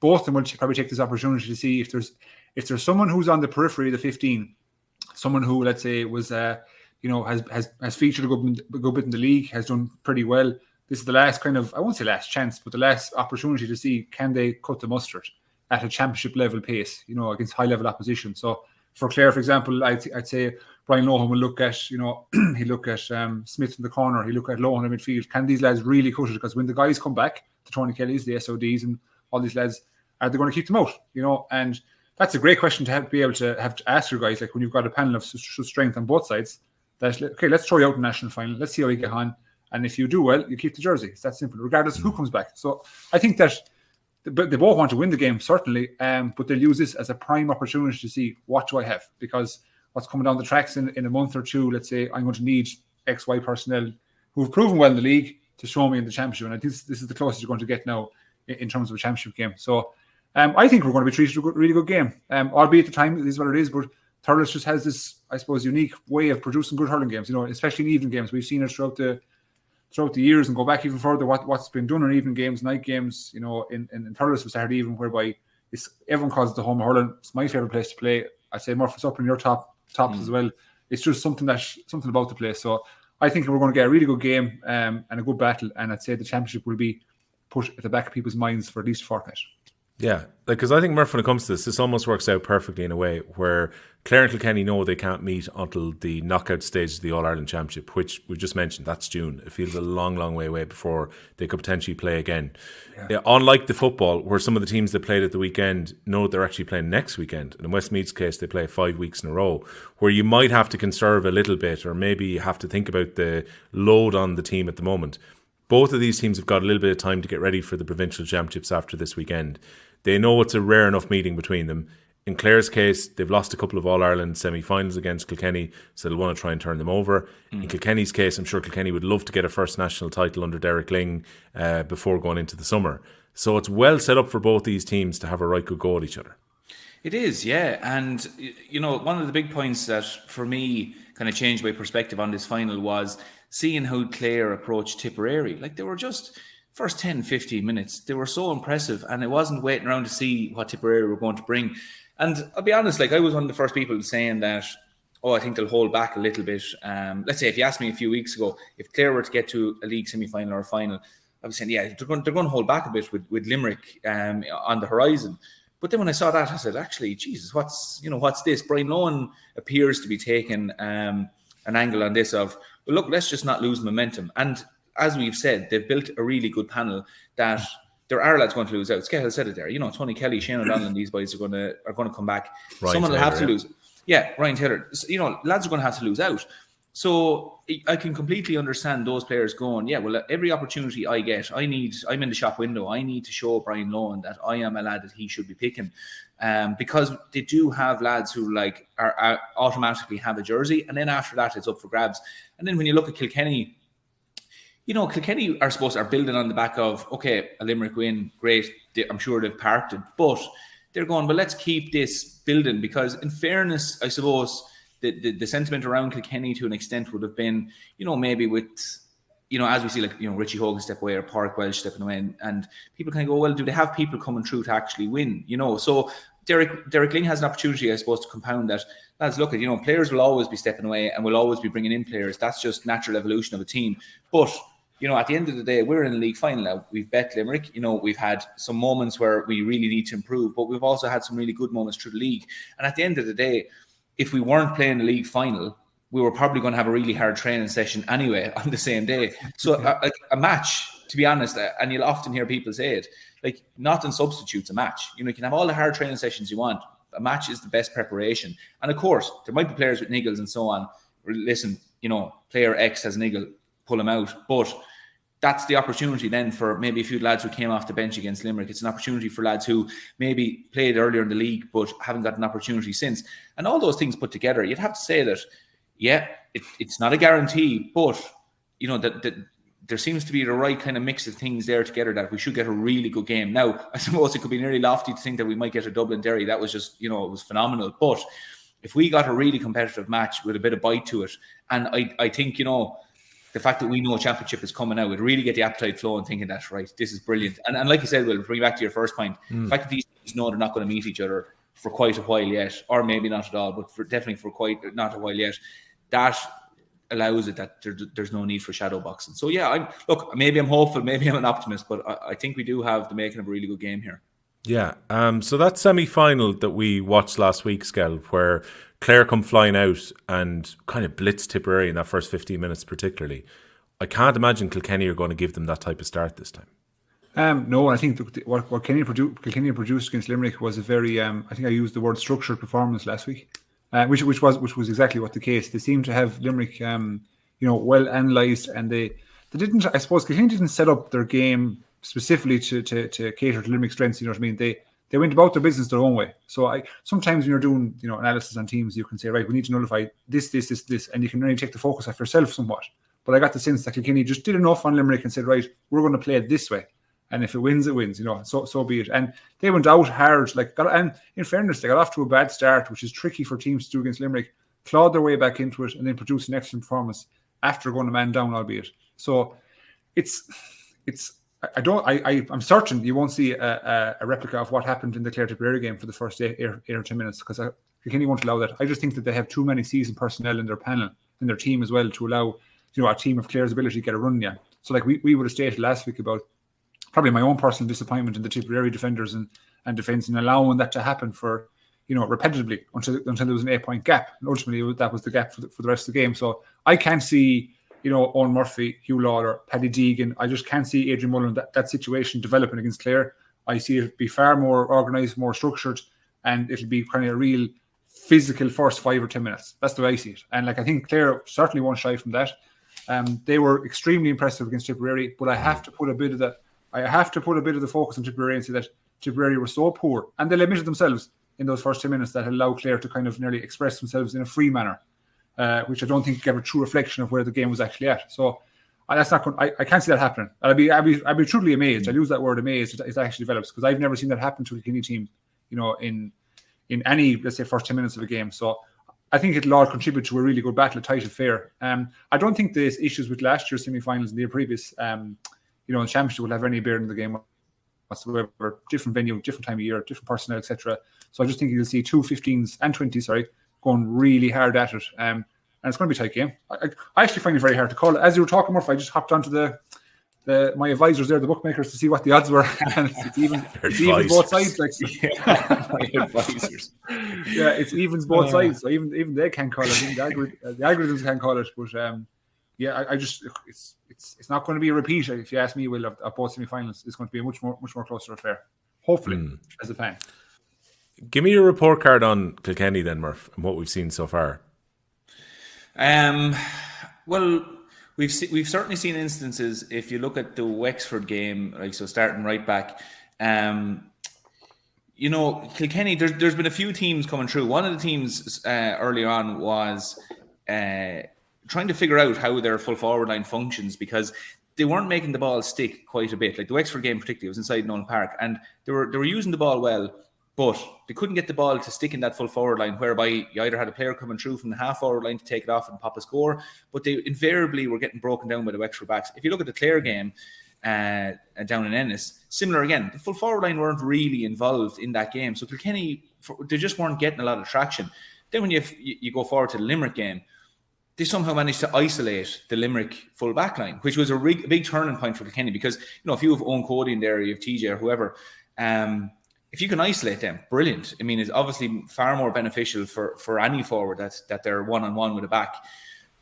both of them will probably take this opportunity to see if there's someone who's on the periphery of the 15, someone who, let's say, was has featured a good bit in the league, has done pretty well. This is the last kind of, I won't say last chance, but the last opportunity to see, can they cut the mustard at a championship level pace, you know, against high level opposition. So for Clare, for example, I'd say Brian Lohan will look at, you know, he look at Smith in the corner, he look at Lohan in midfield. Can these lads really cut it? Because when the guys come back, the Tony Kellys, the SODs, and all these lads, are they going to keep them out? You know, and that's a great question to be able to have to ask your guys. Like, when you've got a panel of strength on both sides, that's okay. Let's throw you out in the national final. Let's see how you get on, and if you do well, you keep the jersey. It's that simple, regardless of who comes back. So I think that they both want to win the game, certainly, but they'll use this as a prime opportunity to see, what do I have? Because what's coming down the tracks in a month or two, let's say, I'm going to need XY personnel who've proven well in the league to show me in the championship. And I think this is the closest you're going to get now in terms of a championship game. So I think we're going to be treated to a really good game. Albeit the time is what it is, but Thurles just has this, I suppose, unique way of producing good hurling games, you know, especially in evening games. We've seen it throughout the years, and go back even further, what's been done in evening games, night games, you know, in Thurles for Saturday evening, whereby everyone calls it the home of hurling. It's my favourite place to play. I'd say, Murph, it's up in your tops as well. It's just something about the place. So I think we're going to get a really good game and a good battle, and I'd say the championship will be put at the back of people's minds for at least a fortnight. Yeah, because I think, Murph, when it comes to this almost works out perfectly in a way where Clare and Kilkenny know they can't meet until the knockout stage of the All-Ireland Championship, which we just mentioned, that's June. It feels a long, long way away before they could potentially play again. Yeah, unlike the football, where some of the teams that played at the weekend know they're actually playing next weekend. And in Westmeath's case, they play 5 weeks in a row, where you might have to conserve a little bit, or maybe you have to think about the load on the team at the moment. Both of these teams have got a little bit of time to get ready for the provincial championships after this weekend. They know it's a rare enough meeting between them. In Clare's case, they've lost a couple of All-Ireland semi-finals against Kilkenny, so they'll want to try and turn them over. In Kilkenny's case, I'm sure Kilkenny would love to get a first national title under Derek Ling before going into the summer. So it's well set up for both these teams to have a right good go at each other. It is, yeah. And, you know, one of the big points that, for me, kind of changed my perspective on this final was seeing how Clare approached Tipperary. Like, they were just... first 10, 15 minutes, they were so impressive, and I wasn't waiting around to see what Tipperary were going to bring. And I'll be honest, like, I was one of the first people saying that, I think they'll hold back a little bit. Let's say if you asked me a few weeks ago, if Clare were to get to a league semi-final or a final, I was saying, yeah, they're going to hold back a bit with Limerick on the horizon. But then when I saw that, I said, actually, Jesus, what's this? Brian Lohan appears to be taking an angle on this of, well, look, let's just not lose momentum. And as we've said, they've built a really good panel that there are lads going to lose out. Skehill said it there. You know, Tony Kelly, Shane O'Donnell, and these boys are going to come back. Someone will have to lose. Yeah, Ryan Taylor. You know, lads are going to have to lose out. So I can completely understand those players going, yeah, well, every opportunity I get, I'm in the shop window. I need to show Brian Lohan that I am a lad that he should be picking, because they do have lads who like are automatically have a jersey, and then after that it's up for grabs. And then when you look at Kilkenny, you know, Kilkenny are building on the back of, okay, a Limerick win, great. I'm sure they've parked it, but they're going, well, let's keep this building, because in fairness, I suppose, the sentiment around Kilkenny to an extent would have been, you know, maybe with, you know, as we see, like, you know, Richie Hogan step away or Park Welsh stepping away, and people kind of go, well, do they have people coming through to actually win? You know, so Derek Ling has an opportunity, I suppose, to compound that. Lads, look at, you know, players will always be stepping away and will always be bringing in players. That's just natural evolution of a team. But, you know, at the end of the day, we're in the league final now. We've bet Limerick. You know, we've had some moments where we really need to improve, but we've also had some really good moments through the league. And at the end of the day, if we weren't playing the league final, we were probably going to have a really hard training session anyway on the same day. So a match, to be honest, and you'll often hear people say it, like, nothing substitutes a match. You know, you can have all the hard training sessions you want. A match is the best preparation. And of course, there might be players with niggles and so on. Listen, you know, player X has a niggle, pull him out. But that's the opportunity then for maybe a few lads who came off the bench against Limerick. It's an opportunity for lads who maybe played earlier in the league but haven't got an opportunity since. And all those things put together, you'd have to say that, yeah, it's not a guarantee, but, you know, that there seems to be the right kind of mix of things there together that we should get a really good game. Now, I suppose it could be nearly lofty to think that we might get a Dublin-Derry. That was just, you know, it was phenomenal. But if we got a really competitive match with a bit of bite to it, and I think, you know, the fact that we know a championship is coming out would really get the appetite flowing, thinking that, right, this is brilliant. And like you said, we'll bring you back to your first point. The fact that these teams know they're not going to meet each other for quite a while yet, or maybe not at all, but definitely for quite not a while yet, that allows it that there's no need for shadow boxing. So yeah, maybe I'm hopeful, maybe I'm an optimist, but I think we do have the making of a really good game here. Yeah. So that semi-final that we watched last week, Skehill, where Clare come flying out and kind of blitz Tipperary in that first 15 minutes particularly, I can't imagine Kilkenny are going to give them that type of start this time. No, I think what Kilkenny produced against Limerick was a very, I think I used the word structured performance last week, which was exactly what the case. They seemed to have Limerick, you know, well analysed, and they didn't. I suppose Kilkenny didn't set up their game specifically to cater to Limerick's strengths. You know what I mean? They went about their business their own way. So sometimes when you're doing, you know, analysis on teams, you can say, right, we need to nullify this, and you can really take the focus off yourself somewhat. But I got the sense that Kilkenny just did enough on Limerick and said, right, we're going to play it this way. And if it wins, it wins, you know, so be it. And they went out hard, and in fairness, they got off to a bad start, which is tricky for teams to do against Limerick, clawed their way back into it, and then produced an excellent performance after going a man down, albeit. So I'm certain you won't see a replica of what happened in the Clare Tipperary game for the first 8 or 10 minutes, because Kilkenny won't allow that. I just think that they have too many seasoned personnel in their panel, in their team as well, to allow, you know, a team of Clare's ability to get a run. Yeah. So like we would have stated last week about probably my own personal disappointment in the Tipperary defenders and defence, and allowing that to happen for, you know, repetitively until there was an 8-point gap. And ultimately that was the gap for the rest of the game. So I can't see, you know, Owen Murphy, Hugh Lawler, Paddy Deegan. I just can't see Adrian Mullen, that situation developing against Clare. I see it be far more organised, more structured, and it'll be kind of a real physical first 5 or 10 minutes. That's the way I see it. And like, I think Clare certainly won't shy from that. They were extremely impressive against Tipperary, but I have to put a bit of the focus on Tipperary and say that Tipperary were so poor, and they'll admit it themselves in those first 10 minutes, that allow Clare to kind of nearly express themselves in a free manner, which I don't think gave a true reflection of where the game was actually at. So that's not going. I can't see that happening. I'd be truly amazed. I'll use that word amazed if it actually develops, because I've never seen that happen to a Kilkenny team, you know, in any, let's say, first 10 minutes of a game. So I think it'll all contribute to a really good battle, tight and fair. I don't think the issues with last year's semi-finals and the previous, you know, the championship will have any bearing in the game whatsoever. Different venue, different time of year, different personnel, etc. So I just think you'll see 2 15s and 20s, going really hard at it. And it's going to be a tight game. I actually find it very hard to call it. As you were talking, Murph, I just hopped onto my advisors there, the bookmakers, to see what the odds were. And it's even both sides. Like, My advisors. Yeah, it's evens both sides. So even they can't call it. Even the algorithms can't call it. But yeah, I just it's not going to be a repeat. If you ask me, Will, of both semi-finals, it's going to be a much more closer affair. Hopefully, as a fan. Give me your report card on Kilkenny then, Murph, and what we've seen so far. Well, we've certainly seen instances. If you look at the Wexford game, like so, starting right back, you know, Kilkenny. There's been a few teams coming through. One of the teams earlier on was trying to figure out how their full forward line functions, because they weren't making the ball stick quite a bit. Like the Wexford game particularly, was inside Nolan Park, and they were using the ball well, but they couldn't get the ball to stick in that full forward line, whereby you either had a player coming through from the half forward line to take it off and pop a score, but they invariably were getting broken down by the Wexford backs. If you look at the Clare game down in Ennis, similar again, the full forward line weren't really involved in that game. So Kilkenny, they just weren't getting a lot of traction. Then when you go forward to the Limerick game, they somehow managed to isolate the Limerick full back line, which was a big turning point for Kilkenny, because, you know, if you have Owen Cody in there, you have TJ or whoever, if you can isolate them, brilliant. I mean, it's obviously far more beneficial for any forward that they're one-on-one with a back.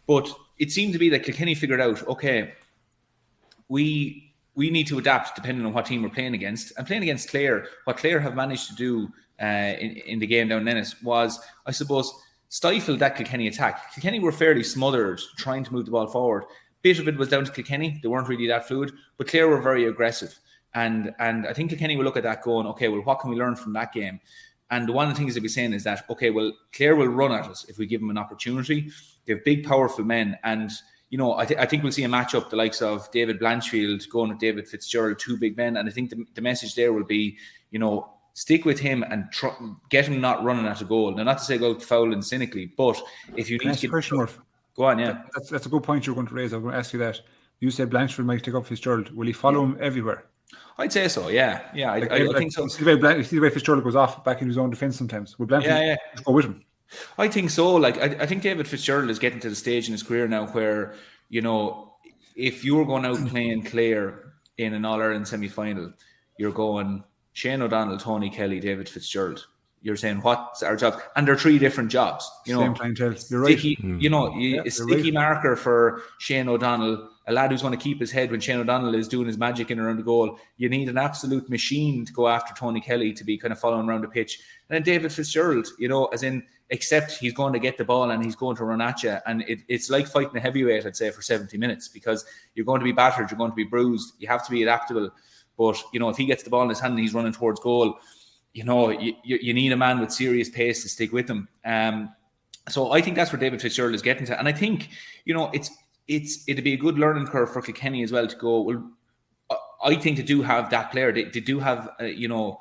But it seemed to be that Kilkenny figured out, okay, we need to adapt depending on what team we're playing against. And playing against Clare, what Clare have managed to do in the game down in Ennis was, I suppose, stifle that Kilkenny attack. Kilkenny were fairly smothered trying to move the ball forward. Bit of it was down to Kilkenny. They weren't really that fluid, but Clare were very aggressive. And I think Kilkenny will look at that going, okay, well, what can we learn from that game? And one of the things they'll be saying is that, okay, well, Clare will run at us if we give them an opportunity. They have big, powerful men. And, you know, I think we'll see a matchup the likes of David Blanchfield going with David Fitzgerald, two big men. And I think the message there will be, you know, stick with him and get him not running at a goal. Now, not to say go out fouling cynically, but if you need to get... Murph? Go on, yeah. That's a good point you're going to raise. I'm going to ask you that. You said Blanchfield might take up Fitzgerald. Will he follow him everywhere? I'd say so, yeah. Yeah, I think so. You see the way Fitzgerald goes off back in his own defence sometimes. Will Blanchfield go with him? I think so. Like, I think David Fitzgerald is getting to the stage in his career now where, you know, if you're going out playing Clare in an All-Ireland semi-final, you're going Shane O'Donnell, Tony Kelly, David Fitzgerald. You're saying, what's our job? And they're three different jobs. You Same know, clientele. You're right. You know, a sticky marker for Shane O'Donnell, a lad who's going to keep his head when Shane O'Donnell is doing his magic in around the goal. You need an absolute machine to go after Tony Kelly to be kind of following around the pitch. And then David Fitzgerald, you know, as in, except he's going to get the ball and he's going to run at you. And it's like fighting a heavyweight, I'd say, for 70 minutes, because you're going to be battered, you're going to be bruised. You have to be adaptable. But, you know, if he gets the ball in his hand and he's running towards goal, you know, you need a man with serious pace to stick with him. So I think that's where David Fitzgerald is getting to. And I think, you know, it'd be a good learning curve for Kilkenny as well to go, well, I think they do have that player. They do have, you know,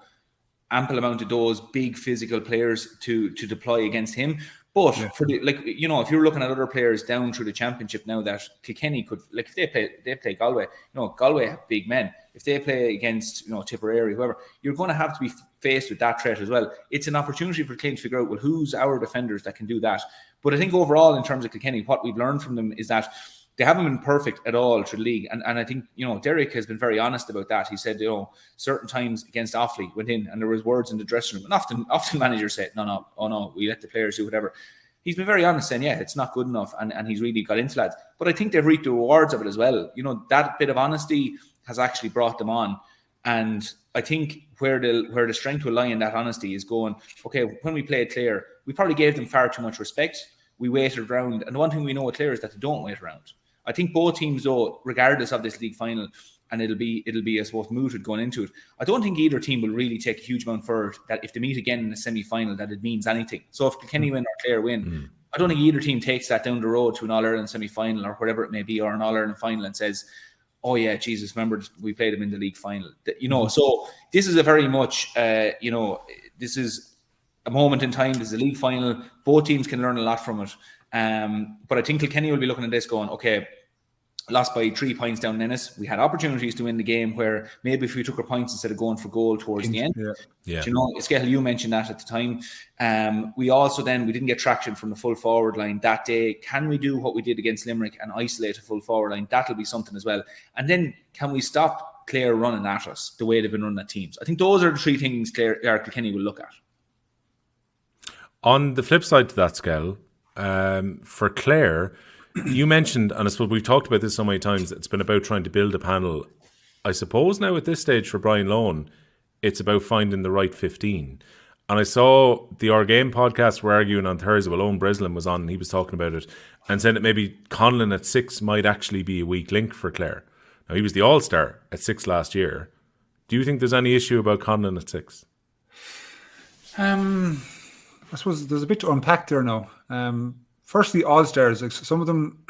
ample amount of those big physical players to deploy against him. But for the, like, you know, if you're looking at other players down through the championship now that Kilkenny could, like, if they play Galway, you know, Galway have big men. If they play against, you know, Tipperary, whoever, you're going to have to be faced with that threat as well. It's an opportunity for Kilkenny to figure out, well, who's our defenders that can do that. But I think overall, in terms of Kilkenny, what we've learned from them is that they haven't been perfect at all through the league. And I think, you know, Derek has been very honest about that. He said, you know, certain times against Offaly went in and there was words in the dressing room. And often managers said, no, we let the players do whatever. He's been very honest saying, yeah, it's not good enough. And he's really got into that. But I think they've reaped the rewards of it as well. You know, that bit of honesty has actually brought them on. And I think where the strength will lie in that honesty is going, okay, when we played Clare, we probably gave them far too much respect. We waited around. And the one thing we know with Clare is that they don't wait around. I think both teams, though, regardless of this league final, and it'll be, I suppose, mooted going into it, I don't think either team will really take a huge amount for it, that if they meet again in the semi-final, that it means anything. So if Kilkenny win or Clare win, I don't think either team takes that down the road to an All-Ireland semi-final or whatever it may be, or an All-Ireland final, and says, oh yeah, Jesus, remember we played them in the league final. You know, so this is a very much, you know, this is a moment in time. This is a league final. Both teams can learn a lot from it. But I think Kilkenny will be looking at this going, okay, lost by 3 points down in Ennis. We had opportunities to win the game where maybe if we took our points instead of going for goal towards the end. Yeah. You know, Skehill, you mentioned that at the time. We also we didn't get traction from the full forward line that day. Can we do what we did against Limerick and isolate a full forward line? That'll be something as well. And then can we stop Clare running at us the way they've been running at teams? I think those are the 3 things Kilkenny will look at. On the flip side to that, Skehill, for Clare, you mentioned, and I suppose we've talked about this so many times, it's been about trying to build a panel. I suppose now at this stage for Brian Lohan, it's about finding the right 15. And I saw the Our Game podcast were arguing on Thursday. Well, Owen Breslin was on and he was talking about it and saying that maybe Conlon at 6 might actually be a weak link for Clare. Now, he was the All-Star at 6 last year. Do you think there's any issue about Conlon at 6? I suppose there's a bit to unpack there now. Firstly, All-Stars, like some of them,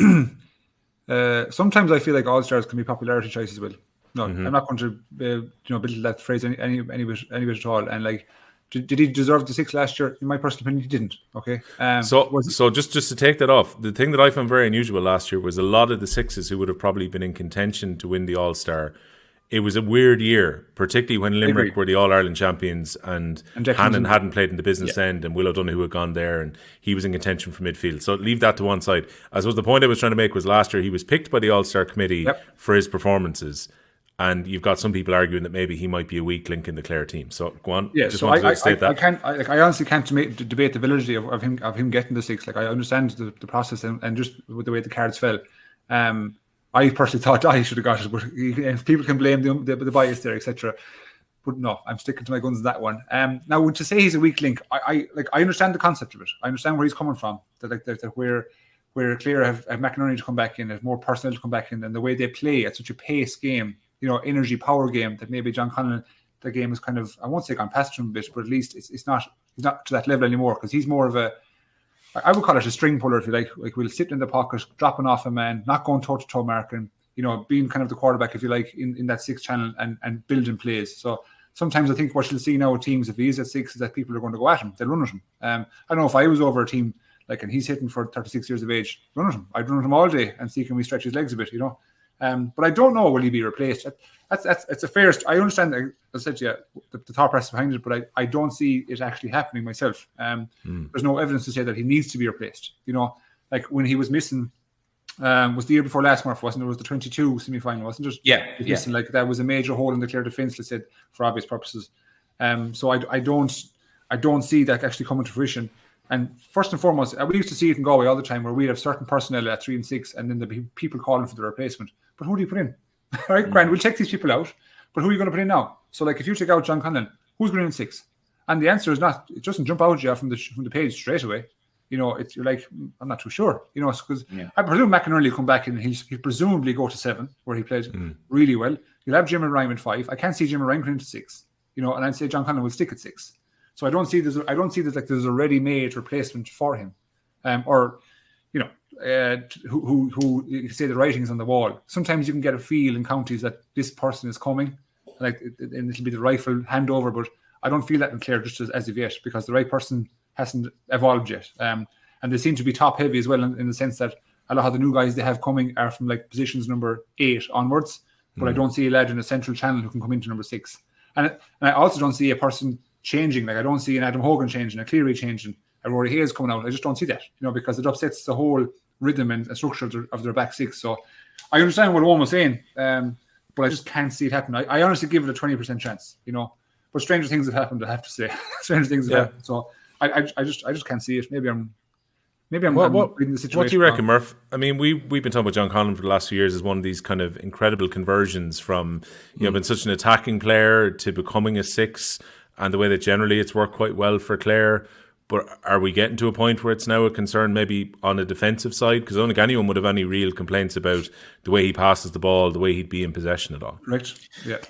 sometimes I feel like All-Stars can be popularity choices. Well, no, I'm not going to belittle that phrase any bit at all. And like, did he deserve the 6 last year? In my personal opinion, he didn't. Okay. So just to take that off, the thing that I found very unusual last year was a lot of the 6s who would have probably been in contention to win the All-Star. It was a weird year, particularly when Limerick were the All-Ireland champions and Hannon hadn't played in the business end and Will O'Donoghue had gone there and he was in contention for midfield. So leave that to one side. I suppose the point I was trying to make was last year he was picked by the All-Star committee for his performances. And you've got some people arguing that maybe he might be a weak link in the Clare team. So go on. Yeah, so I honestly can't debate the validity of him getting the 6. Like I understand the process and just with the way the cards fell. I personally thought I should have got it, but if people can blame the bias there, etc. But no, I'm sticking to my guns on that one. Now, to say he's a weak link, I understand the concept of it. I understand where he's coming from. That where Clare have McInerney to come back in, have more personnel to come back in, and the way they play at such a pace game. Energy power game that maybe John Conlon, the game is kind of, I won't say gone past him a bit, but at least he's not to that level anymore because he's more of I would call it a string puller if you like we'll sit in the pocket, dropping off a man, not going toe to toe marking, being kind of the quarterback if you like in that 6 channel and building plays. So sometimes I think what you'll see now with teams if he's at 6 is that people are going to go at him, they'll run at him. I don't know if I was over a team and he's hitting for 36 years of age, run at him. I'd run at him all day and see can we stretch his legs a bit, but I don't know will he be replaced. It's a fair. I understand. As I said to you, the thought process behind it, but I don't see it actually happening myself. There's no evidence to say that he needs to be replaced. Like when he was missing, was the year before last, Murph, wasn't it? It was the 22 semi-final, wasn't it? Yeah. Missing, like that was a major hole in the Clare defence. They said for obvious purposes. So I don't see that actually coming to fruition. And first and foremost, we used to see it in Galway all the time where we'd have certain personnel at 3 and 6 and then there'd be people calling for the replacement. But who do you put in? All right, Grant, we'll check these people out. But who are you going to put in now? So like if you take out John Conlon, who's going in 6? And the answer is not, it doesn't jump out at you from the page straight away. You're like, I'm not too sure. Because I presume McInerney will come back and he'll presumably go to 7 where he played really well. You'll have Jim and Ryan at 5. I can't see Jim and Ryan going into 6. And I'd say John Conlon will stick at 6. So I don't see there's a ready-made replacement for him, who you can say the writing's on the wall. Sometimes you can get a feel in counties that this person is coming, and it'll be the rifle handover. But I don't feel that in Clare just as of yet because the right person hasn't evolved yet, and they seem to be top heavy as well in the sense that a lot of the new guys they have coming are from like positions number 8 onwards. But I don't see a lad in a central channel who can come into number 6, and I also don't see a person changing. Like I don't see an Adam Hogan changing, a Cleary changing, a Rory Hayes coming out. I just don't see that, because it upsets the whole rhythm and structure of their back 6. So I understand what Owen was saying, but I just can't see it happen. I honestly give it a 20% chance, But stranger things have happened, I have to say. Stranger things have happened. So I just can't see it. Maybe I'm reading the situation. What do you reckon, Murph? I mean, we've been talking about John Conlon for the last few years as one of these kind of incredible conversions from been such an attacking player to becoming a 6. And the way that generally it's worked quite well for Clare. But are we getting to a point where it's now a concern maybe on a defensive side? Because I don't think anyone would have any real complaints about the way he passes the ball, the way he'd be in possession at all. Right.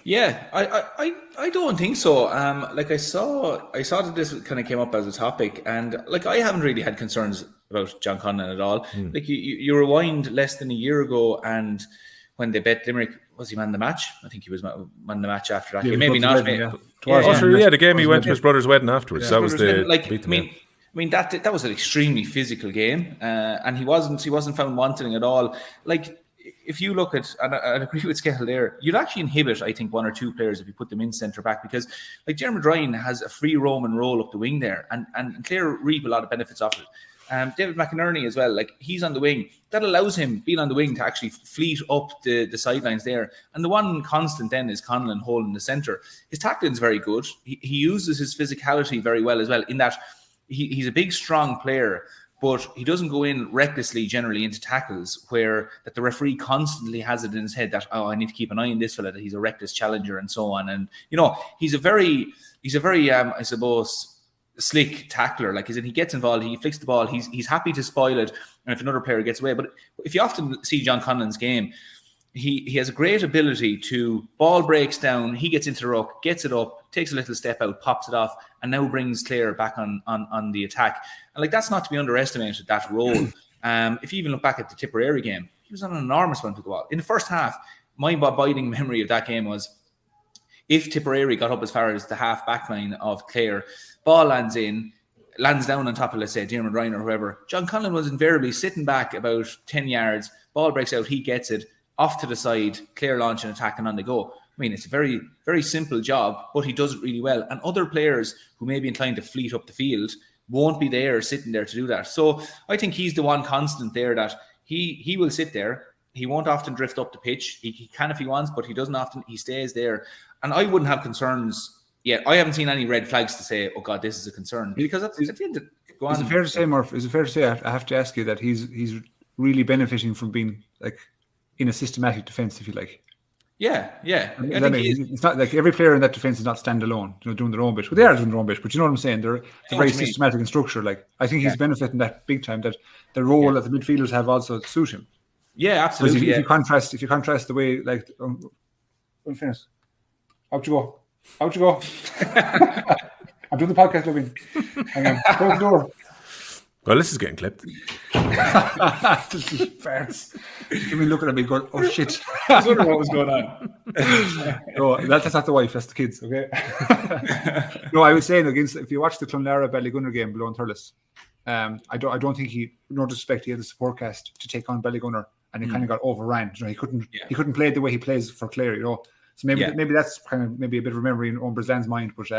Yeah. I don't think so. I saw that this kind of came up as a topic, and I haven't really had concerns about John Conlon at all. Like you rewind less than a year ago, and when they bet Limerick, was he man the match? I think he was man the match after that. Maybe not. The game he went to his brother's wedding afterwards. That was the I mean that was an extremely physical game, and he wasn't found wanting at all. Like if you look at, and I agree with Skehill there, you'd actually inhibit, I think, 1 or 2 players if you put them in centre back, because like Jeremy Ryan has a free roam and roll up the wing there, and Clare reap a lot of benefits off it. David McInerney as well, like he's on the wing. That allows him, being on the wing, to actually fleet up the sidelines there. And the one constant then is Conlon holding the centre. His tackling's very good. He uses his physicality very well as well, in that he's a big, strong player, but he doesn't go in recklessly generally into tackles where that the referee constantly has it in his head that, oh, I need to keep an eye on this fella, that he's a reckless challenger and so on. And, he's a very, I suppose, slick tackler. Like, he gets involved, he flicks the ball, he's happy to spoil it, and if another player gets away. But if you often see John Conlon's game, he has a great ability to ball breaks down, he gets into the ruck, gets it up, takes a little step out, pops it off, and now brings Clare back on the attack. And like, that's not to be underestimated, that role. If you even look back at the Tipperary game, he was on an enormous amount of the ball. In the first half, my abiding memory of that game was, if Tipperary got up as far as the half back line of Clare, ball lands down on top of, let's say, Diarmuid Ryan or whoever, John Conlon was invariably sitting back about 10 yards, ball breaks out, he gets it, off to the side, Clare launch an attack and on they go. I mean, it's a very, very simple job, but he does it really well. And other players who may be inclined to fleet up the field won't be there sitting there to do that. So I think he's the one constant there, that he will sit there. He won't often drift up the pitch. He can if he wants, but he doesn't often. He stays there. And I wouldn't have concerns yet. I haven't seen any red flags to say, oh God, this is a concern. Because at the end of, go on. Is it fair to say, Murph, I have to ask you that he's really benefiting from being like in a systematic defense, if you like? Yeah. I think it's not like every player in that defense is not standalone, doing their own bit. But they are doing their own bit. But you know what I'm saying? They're very systematic in structure. Like, I think he's benefiting that big time. That the role that the midfielders have also suit him. Yeah, absolutely. If you contrast the way, like, in fairness, out you go. I'm doing the podcast, Loving. Hang on, close the door. Well, this is getting clipped. Farts. Give me looking at me going, oh shit. I was wondering what was going on. No, that's not the wife, that's the kids, okay? No, I was saying, if you watch the Clonlara Ballygunner game below in Thurles, I don't think no disrespect, he had the support cast to take on Ballygunner, and he kind of got overran. He couldn't play the way he plays for Clare, So maybe that's kind of maybe a bit of a memory in Brazlan's mind, but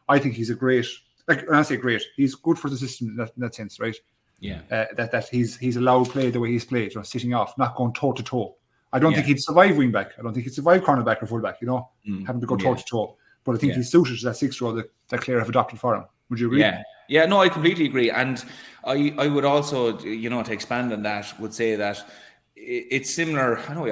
I think he's a great. Like, when I say great, he's good for the system in that sense, right? Yeah. That he's allowed to play the way he's played, sitting off, not going toe to toe. I don't think he'd survive wing back. I don't think he'd survive cornerback or fullback. Having to go toe to toe. But I think he's suited to that 6 role that Clare have adopted for him. Would you agree? Yeah. No, I completely agree. And I would also, to expand on that, would say that it's similar. I know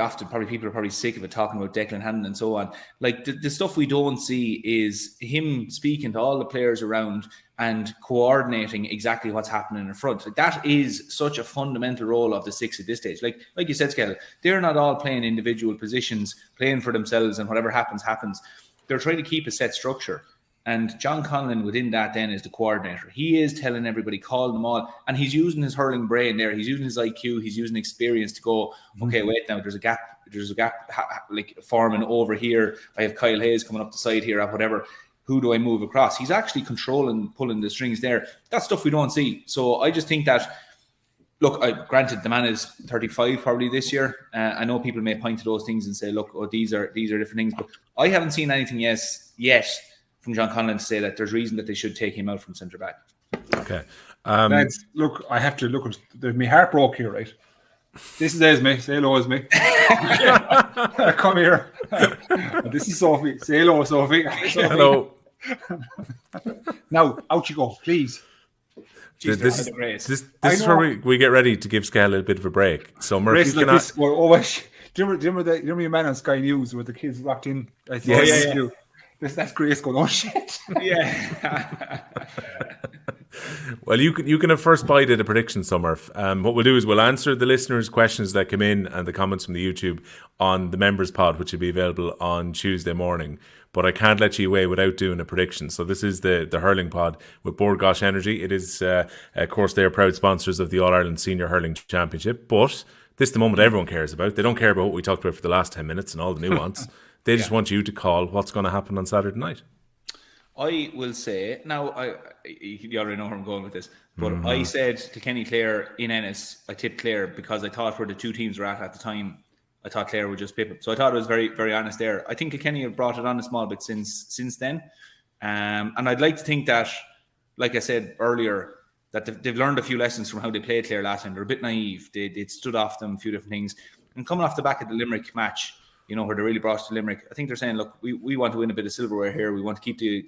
people are probably sick of it, talking about Declan Hannon and so on. Like, the stuff we don't see is him speaking to all the players around and coordinating exactly what's happening in front. Like, that is such a fundamental role of the 6 at this stage. Like you said, Skehill, they're not all playing individual positions, playing for themselves, and whatever happens. They're trying to keep a set structure. And John Conlon within that then is the coordinator. He is telling everybody, call them all. And he's using his hurling brain there. He's using his IQ. He's using experience to go, okay, wait now, there's a gap like forming over here. I have Kyle Hayes coming up the side here or whatever. Who do I move across? He's actually controlling, pulling the strings there. That's stuff we don't see. So I just think that, look, granted, the man is 35 probably this year. I know people may point to those things and say, look, these are different things. But I haven't seen anything yet from John Conlon to say that there's reason that they should take him out from centre back. Okay. Look, I have to look. My heart broke here, right? This is Esme. Say hello, Esme. Come here. This is Sophie. Say hello, Sophie. Hello. Now, out you go, please. Jeez, this is where we get ready to give Skehill a bit of a break. So Murph, do you remember your man on Sky News where the kids locked in? Yeah. That's Grace going, oh shit. Yeah. Well, you can have first bite at a prediction, Murph. What we'll do is we'll answer the listeners' questions that come in and the comments from the YouTube on the members pod, which will be available on Tuesday morning. But I can't let you away without doing a prediction. So this is the Hurling Pod with Bord Gáis Energy. It is, of course, they are proud sponsors of the All-Ireland Senior Hurling Championship. But this is the moment everyone cares about. They don't care about what we talked about for the last 10 minutes and all the nuance. They just want you to call what's going to happen on Saturday night. I will say, now, you already know where I'm going with this, but I said Kilkenny Clare in Ennis, I tipped Clare because I thought where the two teams were at the time, I thought Clare would just pip it. So I thought it was very, very honest there. I think Kilkenny have brought it on a small bit since then. And I'd like to think that, like I said earlier, that they've learned a few lessons from how they played Clare last time. They're a bit naive. They'd stood off them, a few different things. And coming off the back of the Limerick match, where they really brought it to Limerick. I think they're saying, look, we want to win a bit of silverware here. We want to keep the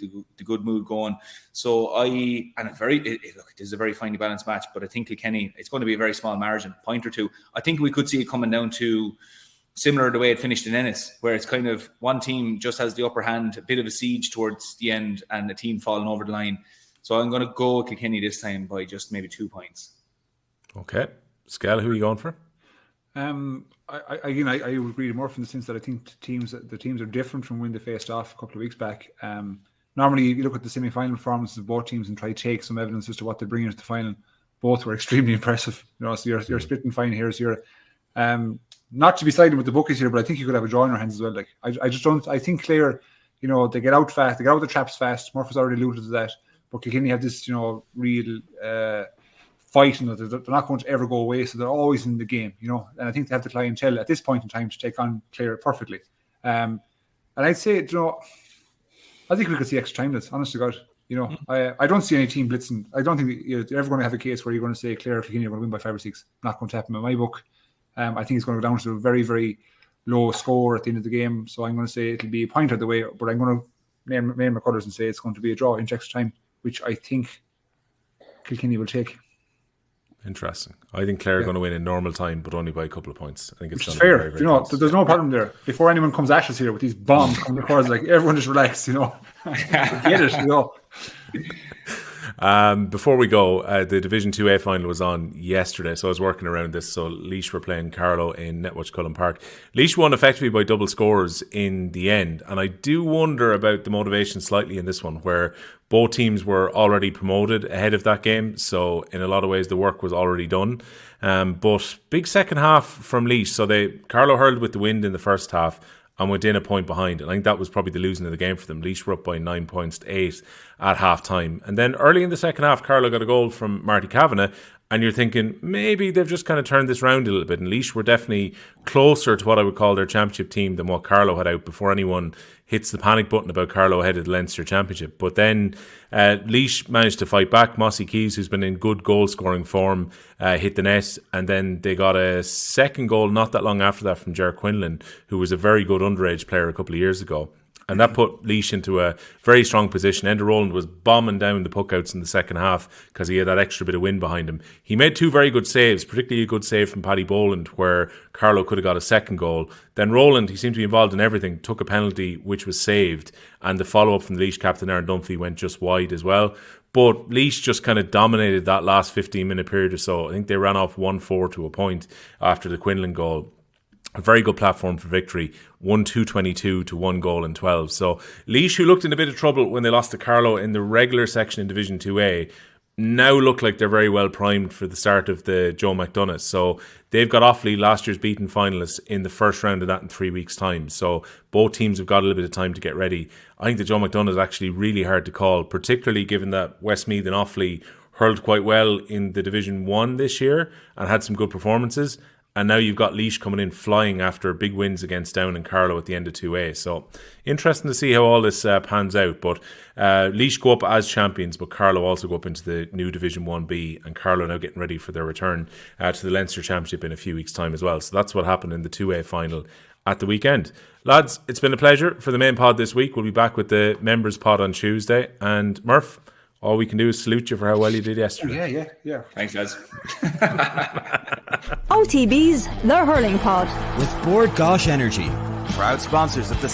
good mood going. So it is a very finely balanced match, but I think Kilkenny, it's going to be a very small margin, point or two. I think we could see it coming down to similar to the way it finished in Ennis, where it's kind of one team just has the upper hand, a bit of a siege towards the end, and the team falling over the line. So I'm going to go with Kilkenny this time by just maybe 2 points. Okay. Skehill, who are you going for? I agree with Murph in the sense that I think the teams are different from when they faced off a couple of weeks back. Normally, you look at the semi-final performances of both teams and try to take some evidence as to what they bring into the final. Both were extremely impressive. So you're splitting fine here. So you're not to be siding with the bookies here, but I think you could have a draw in your hands as well. Like I just don't. I think Clare, they get out fast. They get out of the traps fast. Murph has already alluded to that. But Kilkenny have this, real fight, that they're not going to ever go away, so they're always in the game, and I think they have the clientele at this point in time to take on Clare perfectly. And I'd say, I think we could see extra time. That's honest to God. I don't see any team blitzing. I don't think you're ever going to have a case where you're going to say Clare or Kilkenny are going to win by 5 or 6. Not going to happen in my book. I think it's going to go down to a very, very low score at the end of the game. So I'm going to say it'll be a point of the way, but I'm going to name my colours and say it's going to be a draw in extra time, which I think Kilkenny will take. Interesting. I think Clare are going to win in normal time, but only by a couple of points. I think it's fair. Very, very close. There's no problem there. Before anyone comes at us here with these bombs coming across, like everyone just relax, Get it, Before we go, the Division 2A final was on yesterday, so I was working around this. So Laois were playing Carlow in Netwatch Cullen Park. Laois won effectively by double scores in the end, and I do wonder about the motivation slightly in this one, where both teams were already promoted ahead of that game, so in a lot of ways the work was already done. But big second half from Laois, so Carlow hurled with the wind in the first half and went in a point behind. And I think that was probably the losing of the game for them. Laois were up by 9 points to 8 at half time. And then early in the second half, Carlow got a goal from Marty Kavanagh. And you're thinking, maybe they've just kind of turned this round a little bit. And Laois were definitely closer to what I would call their championship team than what Carlow had out before anyone hits the panic button about Carlow ahead of the Leinster Championship. But then Laois managed to fight back. Mossy Keys, who's been in good goal-scoring form, hit the net. And then they got a second goal not that long after that from Ger Quinlan, who was a very good underage player a couple of years ago. And that put Laois into a very strong position. Enda Rowland was bombing down the puckouts in the second half because he had that extra bit of wind behind him. He made 2 very good saves, particularly a good save from Paddy Boland where Carlow could have got a second goal. Then Rowland, he seemed to be involved in everything, took a penalty which was saved. And the follow-up from the Laois captain, Aaron Dunphy, went just wide as well. But Laois just kind of dominated that last 15-minute period or so. I think they ran off 1-4 to a point after the Quinlan goal. A very good platform for victory, 1-2-22 to 1 goal in 12. So Laois, who looked in a bit of trouble when they lost to Carlow in the regular section in Division 2A, now look like they're very well primed for the start of the Joe McDonagh. So they've got Offaly, last year's beaten finalists, in the first round of that in 3 weeks' time. So both teams have got a little bit of time to get ready. I think the Joe McDonagh is actually really hard to call, particularly given that Westmeath and Offaly hurled quite well in the Division 1 this year and had some good performances. And now you've got Laois coming in flying after big wins against Down and Carlow at the end of 2A. So interesting to see how all this pans out. But Laois go up as champions, but Carlow also go up into the new Division 1B. And Carlow now getting ready for their return to the Leinster Championship in a few weeks' time as well. So that's what happened in the 2A final at the weekend. Lads, it's been a pleasure for the main pod this week. We'll be back with the members pod on Tuesday. And Murph, all we can do is salute you for how well you did yesterday. Yeah. Thanks, guys. OTB's The Hurling Pod. With Board Gosh Energy, proud sponsors of the